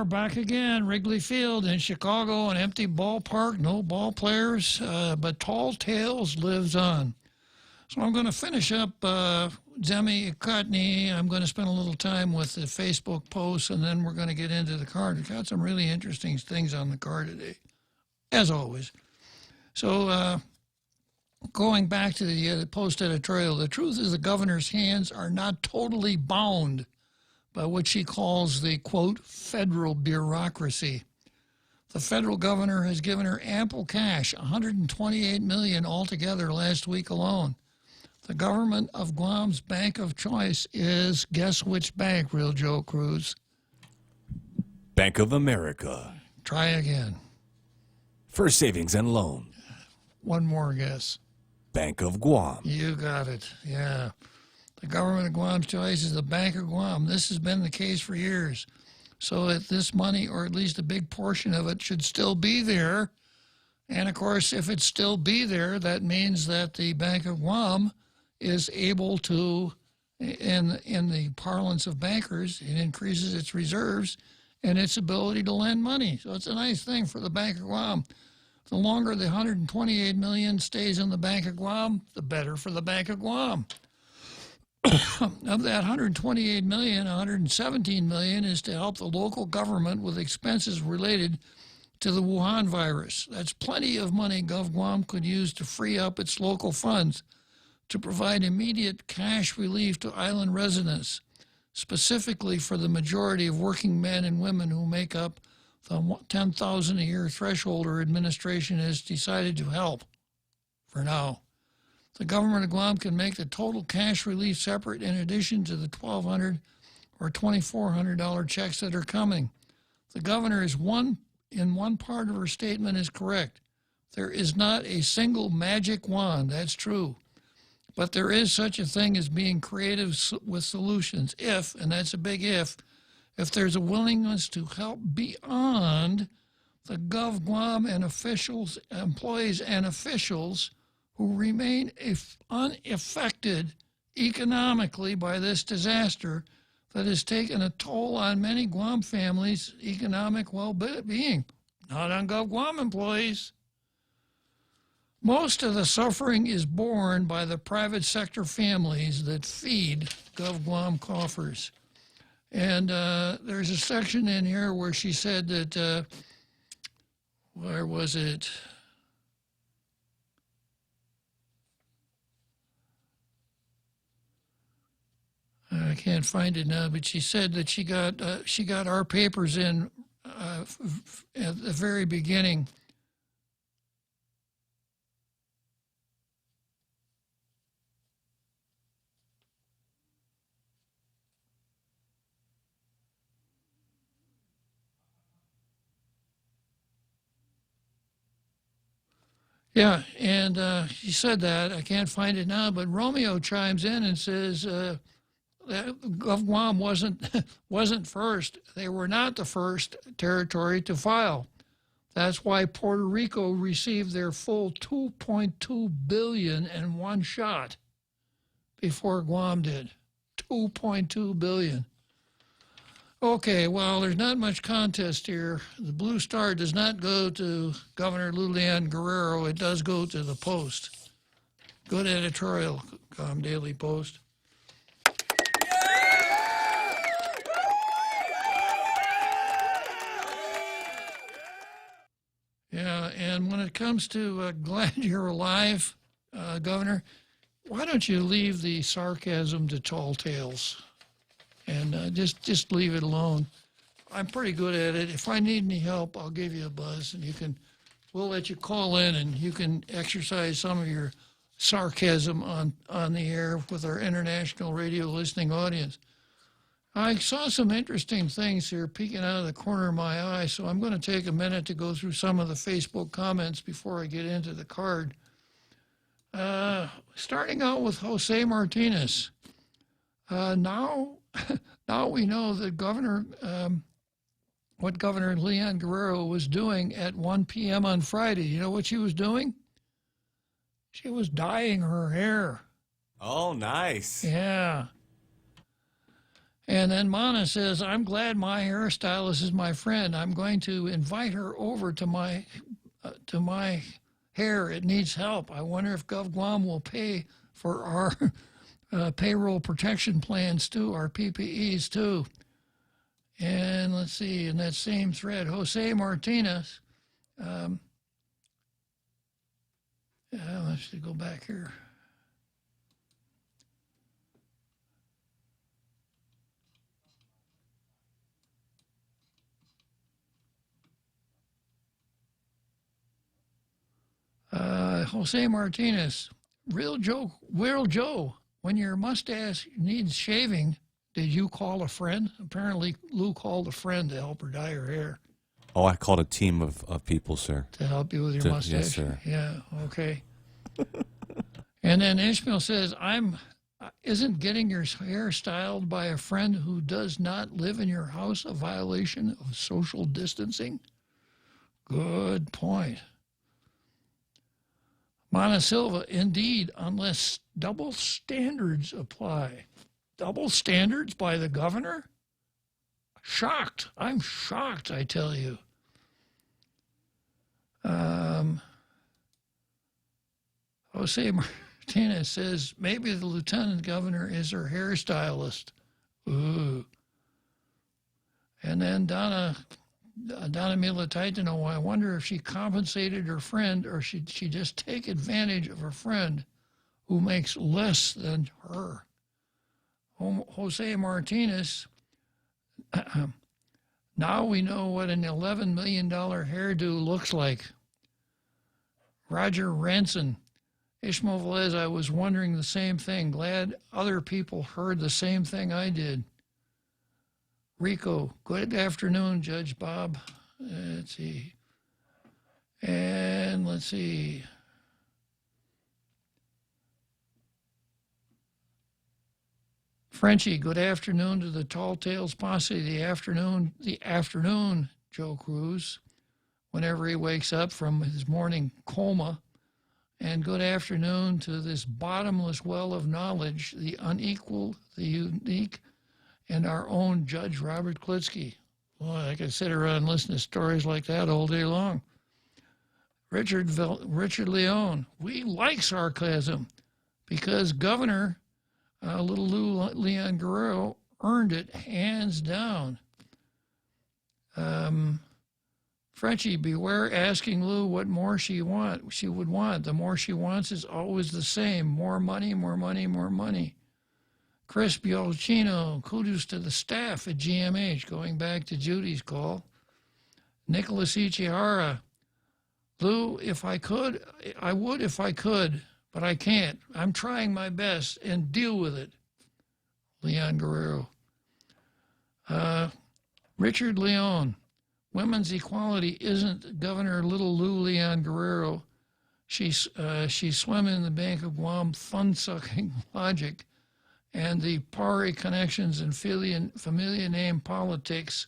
Back again, Wrigley Field in Chicago, an empty ballpark, no ball players, but Tall Tales lives on. So I'm going to finish up Demi Cotney. I'm going to spend a little time with the Facebook posts, and then we're going to get into the card. We've got some really interesting things on the card today, as always. So going back to the post editorial, the truth is the governor's hands are not totally bound by what she calls the, quote, federal bureaucracy. The federal governor has given her ample cash, $128 million altogether last week alone. The government of Guam's bank of choice is, guess which bank, Real Joe Cruz? Bank of America. Try again. First Savings and Loan. One more guess. Bank of Guam. You got it, yeah. The government of Guam's choice is the Bank of Guam. This has been the case for years. So that this money, or at least a big portion of it, should still be there. And, of course, if it still be there, that means that the Bank of Guam is able to, in the parlance of bankers, it increases its reserves and its ability to lend money. So it's a nice thing for the Bank of Guam. The longer the $128 million stays in the Bank of Guam, the better for the Bank of Guam. Of that $128 million, $117 million is to help the local government with expenses related to the Wuhan virus. That's plenty of money GovGuam could use to free up its local funds to provide immediate cash relief to island residents, specifically for the majority of working men and women who make up the $10,000 a year threshold our administration has decided to help for now. The government of Guam can make the total cash relief separate in addition to the $1,200 or $2,400 checks that are coming. The governor is in one part of her statement is correct. There is not a single magic wand. That's true. But there is such a thing as being creative with solutions if, and that's a big if there's a willingness to help beyond the GovGuam and officials, employees and officials who remain unaffected economically by this disaster that has taken a toll on many Guam families' economic well-being, not on GovGuam employees. Most of the suffering is borne by the private sector families that feed GovGuam coffers. And there's a section in here where she said that, where was it? I can't find it now, but she said that she got our papers in at the very beginning. Yeah, and she said that. I can't find it now, but Romeo chimes in and says that GovGuam wasn't first. They were not the first territory to file. That's why Puerto Rico received their full $2.2 billion in one shot before Guam did. $2.2 billion. Okay, well, there's not much contest here. The Blue Star does not go to Governor Lilian Guerrero. It does go to the Post. Good editorial, Guam Daily Post. Yeah, and when it comes to glad you're alive, Governor, why don't you leave the sarcasm to tall tales? And just leave it alone. I'm pretty good at it. If I need any help, I'll give you a buzz, and we'll let you call in, and you can exercise some of your sarcasm on the air with our international radio listening audience. I saw some interesting things here peeking out of the corner of my eye, so I'm going to take a minute to go through some of the Facebook comments before I get into the card. Starting out with Jose Martinez. Now we know that what Governor Leon Guerrero was doing at 1 p.m. on Friday. You know what she was doing? She was dyeing her hair. Oh, nice. Yeah. And then Mana says, I'm glad my hairstylist is my friend. I'm going to invite her over to my hair. It needs help. I wonder if GovGuam will pay for our payroll protection plans too, our PPEs too. And let's see, in that same thread, Jose Martinez, let's go back here. Jose Martinez, Real Joe, when your mustache needs shaving, did you call a friend? Apparently, Lou called a friend to help her dye her hair. Oh, I called a team of people, sir. To help you with your mustache? Yes, sir. Yeah, okay. And then Ishmael says, isn't getting your hair styled by a friend who does not live in your house a violation of social distancing? Good point. Mana Silva, indeed, unless double standards apply. Double standards by the governor? Shocked. I'm shocked, I tell you. Jose Martinez says, maybe the lieutenant governor is her hairstylist. Ooh. And then Donna Mila Titano, I wonder if she compensated her friend or should she just take advantage of her friend who makes less than her. Jose Martinez, now we know what an $11 million hairdo looks like. Roger Ranson, Ishmael Velez, I was wondering the same thing. Glad other people heard the same thing I did. Rico, good afternoon, Judge Bob. Let's see. And let's see. Frenchie, good afternoon to the Tall Tales Posse. The afternoon, Joe Cruz, whenever he wakes up from his morning coma. And good afternoon to this bottomless well of knowledge, the unequal, the unique, and our own Judge Robert Klitzkie. Boy, I could sit around and listen to stories like that all day long. Richard Leone, we like sarcasm because Governor Little Lou Leon Guerrero earned it hands down. Frenchie, beware asking Lou what more she would want. The more she wants is always the same. More money, more money, more money. Chris Biolcino, kudos to the staff at GMH, going back to Judy's call. Nicholas Ichihara, Lou, if I could, I would if I could, but I can't. I'm trying my best and deal with it. Leon Guerrero. Richard Leone, women's equality isn't Governor Little Lou Leon Guerrero. She swam in the Bank of Guam fun-sucking logic and the pari connections and familiar name politics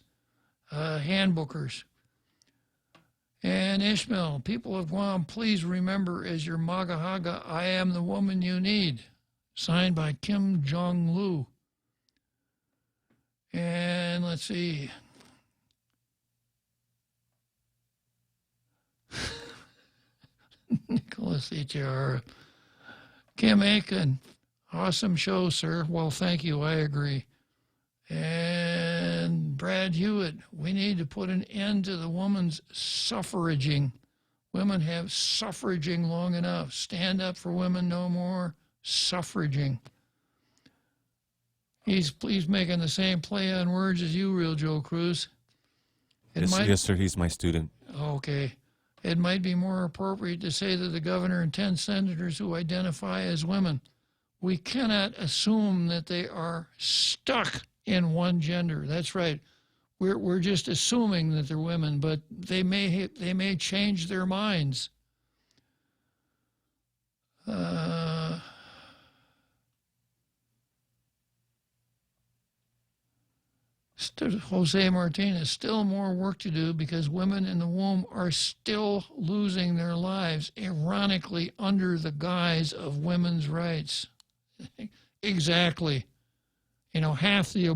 handbookers. And Ishmael, people of Guam, please remember as your Magahaga, I am the woman you need. Signed by Kim Jong-lu. And let's see. Nicholas H.R. Kim Aiken, awesome show, sir. Well, thank you. I agree. And Brad Hewitt, we need to put an end to the woman's suffraging. Women have suffraging long enough. Stand up for women no more. Suffraging. He's making the same play on words as you, Real Joe Cruz. Yes, sir. He's my student. Okay. It might be more appropriate to say that the governor and 10 senators who identify as women. We cannot assume that they are stuck in one gender. That's right. We're just assuming that they're women, but they may change their minds. Jose Martinez, still more work to do because women in the womb are still losing their lives, ironically, under the guise of women's rights. Exactly. You know, half the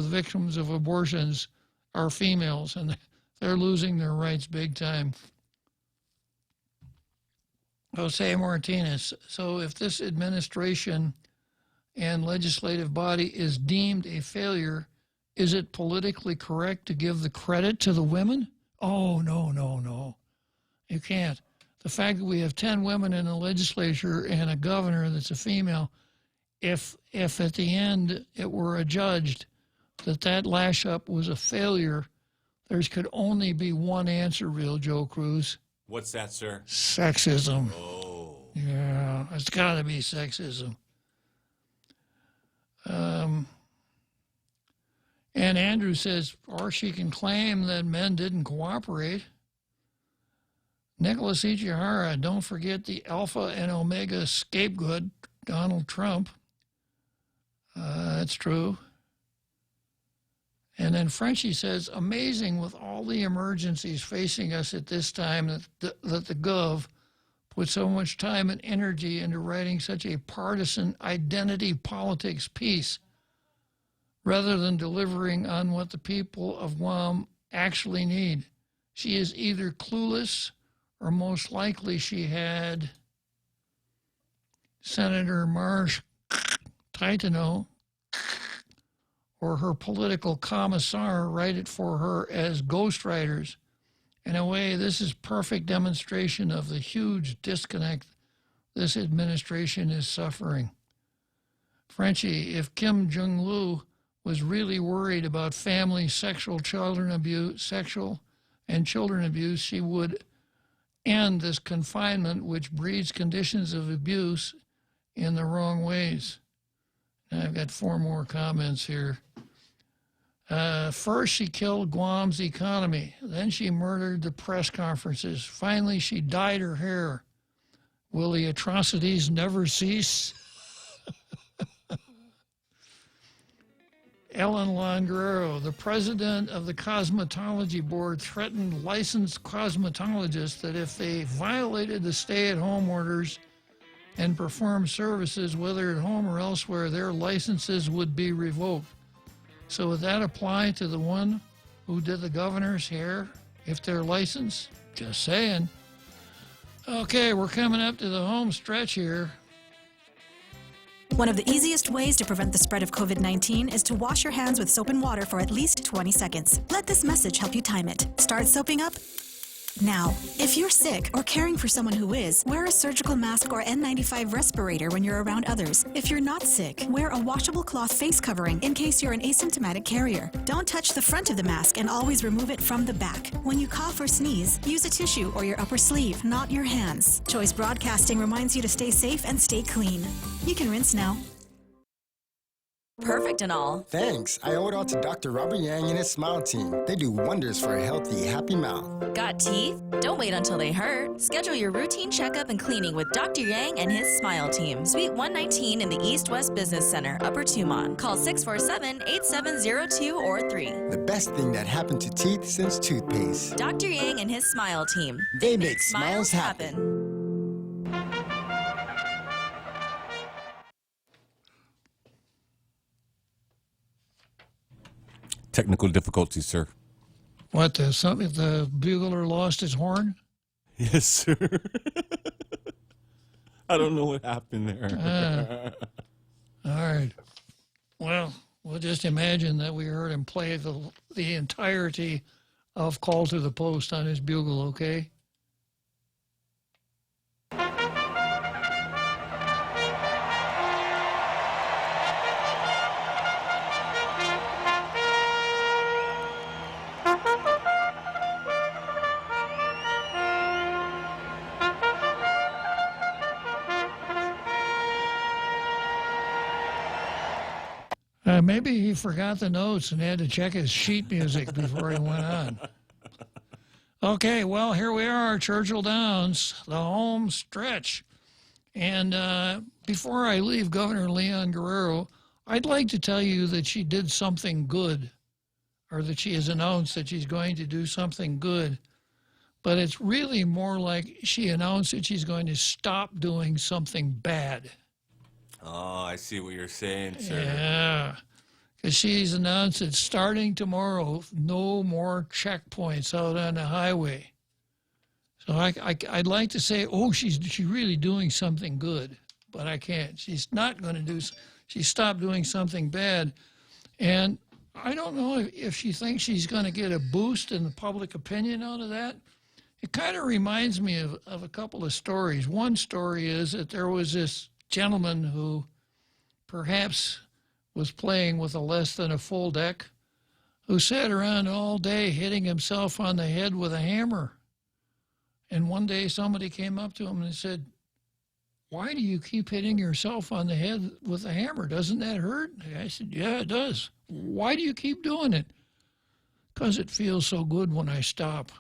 victims of abortions are females, and they're losing their rights big time. Jose Martinez, so if this administration and legislative body is deemed a failure, is it politically correct to give the credit to the women? Oh, no. You can't. The fact that we have 10 women in the legislature and a governor that's a female, if at the end it were adjudged that lash-up was a failure, there could only be one answer, Real Joe Cruz. What's that, sir? Sexism. Oh. Yeah, it's got to be sexism. And Andrew says, or she can claim that men didn't cooperate. Nicholas Ichihara, don't forget the alpha and omega scapegoat, Donald Trump. That's true. And then Frenchie says, amazing with all the emergencies facing us at this time that the Gov put so much time and energy into writing such a partisan identity politics piece rather than delivering on what the people of Guam actually need. She is either clueless or most likely she had Senator Marsh Titano or her political commissar write it for her as ghostwriters. In a way, this is perfect demonstration of the huge disconnect this administration is suffering. Frenchie, if Kim Jong-il was really worried about family sexual and children abuse, she would end this confinement which breeds conditions of abuse in the wrong ways. And I've got 4 more comments here. First, she killed Guam's economy. Then she murdered the press conferences. Finally, she dyed her hair. Will the atrocities never cease? Ellen Longuerro, the president of the Cosmetology Board, threatened licensed cosmetologists that if they violated the stay-at-home orders and performed services, whether at home or elsewhere, their licenses would be revoked. So would that apply to the one who did the governor's hair, if they're licensed? Just saying. Okay, we're coming up to the home stretch here. One of the easiest ways to prevent the spread of COVID-19 is to wash your hands with soap and water for at least 20 seconds. Let this message help you time it. Start soaping up now. If you're sick or caring for someone who is, wear a surgical mask or N95 respirator when you're around others. If you're not sick, wear a washable cloth face covering in case you're an asymptomatic carrier. Don't touch the front of the mask and always remove it from the back. When you cough or sneeze, use a tissue or your upper sleeve, not your hands. Choice Broadcasting reminds you to stay safe and stay clean. You can rinse now. Perfect and all. Thanks. I owe it all to Dr. Robert Yang and his Smile Team. They do wonders for a healthy, happy mouth. Got teeth? Don't wait until they hurt. Schedule your routine checkup and cleaning with Dr. Yang and his Smile Team. Suite 119 in the East West Business Center, Upper Tumon. Call 647-8702 or 3. The best thing that happened to teeth since toothpaste. Dr. Yang and his Smile Team. They make smiles happen. Technical difficulties, sir. What, the bugler lost his horn? Yes, sir. I don't know what happened there. All right. Well, we'll just imagine that we heard him play the entirety of Call to the Post on his bugle, okay? Maybe he forgot the notes and had to check his sheet music before he went on. Okay, well, here we are, Churchill Downs, the home stretch. And before I leave Governor Leon Guerrero, I'd like to tell you that she did something good, or that she has announced that she's going to do something good. But it's really more like she announced that she's going to stop doing something bad. Oh, I see what you're saying, sir. Yeah, because she's announced that starting tomorrow, no more checkpoints out on the highway. So I'd like to say, oh, she's really doing something good, but I can't. She's not going to do. She stopped doing something bad, and I don't know if she thinks she's going to get a boost in the public opinion out of that. It kind of reminds me of a couple of stories. One story is that there was this gentleman who perhaps was playing with a less than a full deck, who sat around all day hitting himself on the head with a hammer. And one day somebody came up to him and said, "Why do you keep hitting yourself on the head with a hammer? Doesn't that hurt?" I said, "Yeah, it does." "Why do you keep doing it?" "Because it feels so good when I stop."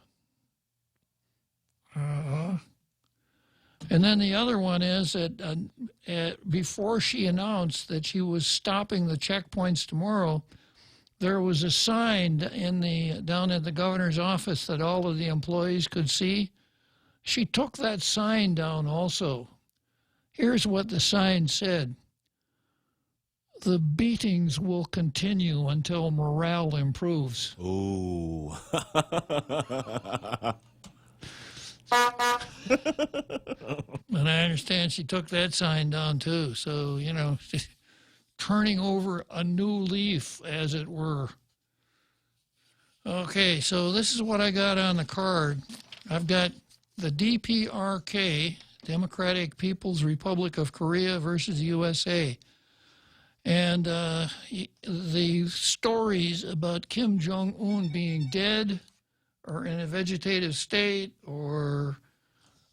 And then the other one is that before she announced that she was stopping the checkpoints tomorrow, there was a sign down at the governor's office that all of the employees could see. She took that sign down also. Here's what the sign said: "The beatings will continue until morale improves." Ooh. And I understand she took that sign down too. So, turning over a new leaf, as it were. Okay, so this is what I got on the card. I've got the DPRK, Democratic People's Republic of Korea versus USA. And the stories about Kim Jong-un being dead or in a vegetative state or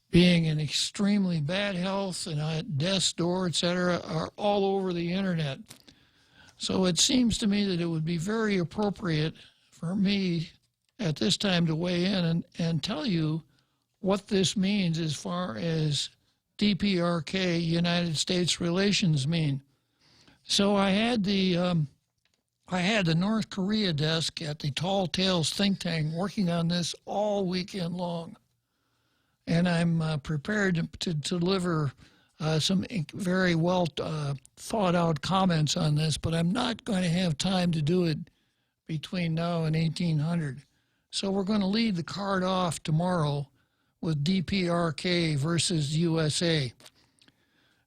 being in extremely bad health and at death's door, etc., are all over the internet. So it seems to me that it would be very appropriate for me at this time to weigh in and tell you what this means as far as DPRK, United States relations, mean. So I had the North Korea desk at the Tall Tales think tank working on this all weekend long. And I'm prepared to deliver some very well thought out comments on this, but I'm not going to have time to do it between now and 1800. So we're going to lead the card off tomorrow with DPRK versus USA.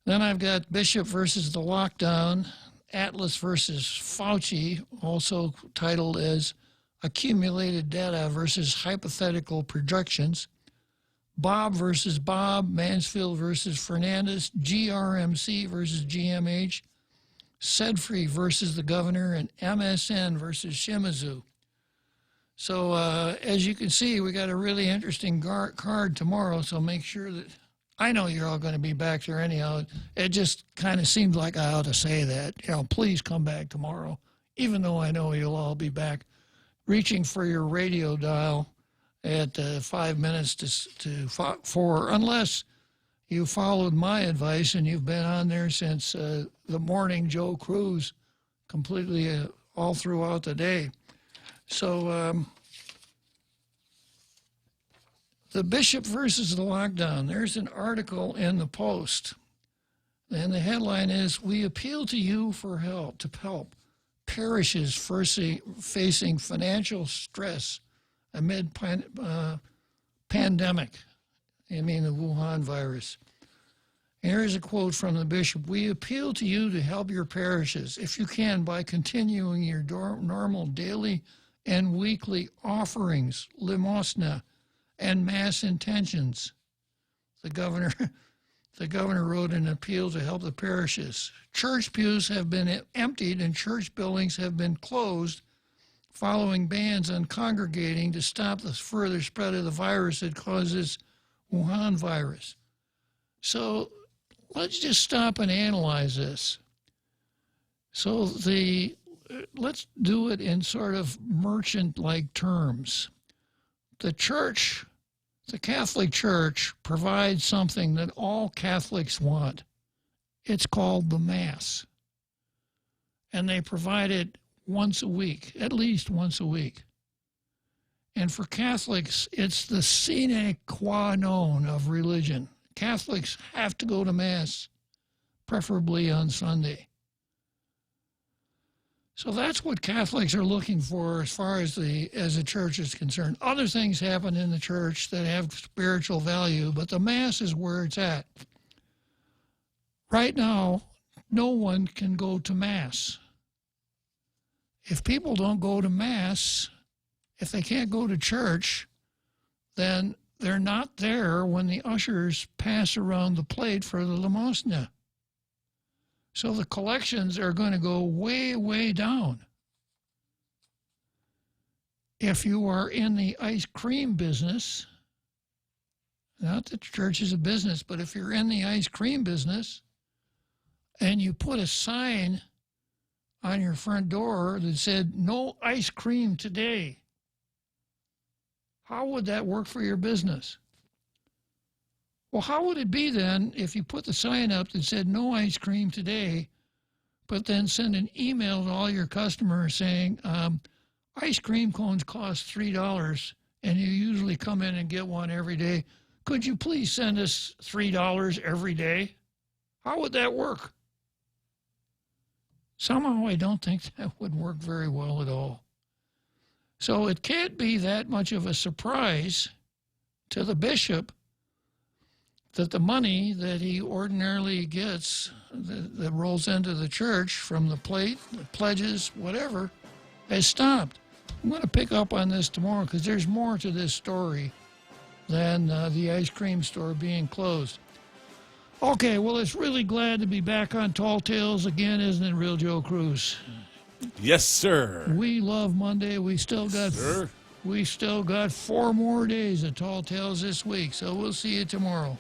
Then I've got Bishop versus the lockdown, Atlas versus Fauci, also titled as Accumulated Data versus Hypothetical Projections, Bob versus Bob, Mansfield versus Fernandez, GRMC versus GMH, Sedfrey versus the governor, and MSN versus Shimizu. So as you can see, we got a really interesting card tomorrow, so make sure that, I know you're all going to be back there anyhow. It just kind of seems like I ought to say that. Please come back tomorrow, even though I know you'll all be back. Reaching for your radio dial at 5 minutes to 4, unless you followed my advice and you've been on there since the morning Joe Cruz, completely all throughout the day. So the Bishop versus the lockdown. There's an article in the Post, and the headline is, "We appeal to you for help to help parishes facing financial stress amid pandemic." I mean the Wuhan virus. Here is a quote from the bishop. "We appeal to you to help your parishes, if you can, by continuing your normal daily and weekly offerings, limosna, and mass intentions." The governor wrote an appeal to help the parishes. "Church pews have been emptied and church buildings have been closed following bans on congregating to stop the further spread of the virus that causes Wuhan virus." So let's just stop and analyze this. So let's do it in sort of merchant-like terms. The church, the Catholic Church, provides something that all Catholics want. It's called the Mass. And they provide it once a week, at least once a week. And for Catholics, it's the sine qua non of religion. Catholics have to go to Mass, preferably on Sunday. So that's what Catholics are looking for as far as the church is concerned. Other things happen in the church that have spiritual value, but the Mass is where it's at. Right now, no one can go to Mass. If people don't go to Mass, if they can't go to church, then they're not there when the ushers pass around the plate for the limosna. So the collections are going to go way, way down. If you are in the ice cream business, Not that the church is a business, but if you're in the ice cream business and you put a sign on your front door that said, "No ice cream today," how would that work for your business? Well, how would it be then if you put the sign up that said, "No ice cream today," but then send an email to all your customers saying, ice cream cones cost $3 and you usually come in and get one every day. Could you please send us $3 every day? How would that work? Somehow I don't think that would work very well at all. So it can't be that much of a surprise to the bishop that the money that he ordinarily gets that rolls into the church from the plate, the pledges, whatever, has stopped. I'm going to pick up on this tomorrow because there's more to this story than the ice cream store being closed. Okay, well, it's really glad to be back on Tall Tales again, isn't it, Real Joe Cruz? Yes, sir. We love Monday. We still got 4 more days of Tall Tales this week, so we'll see you tomorrow.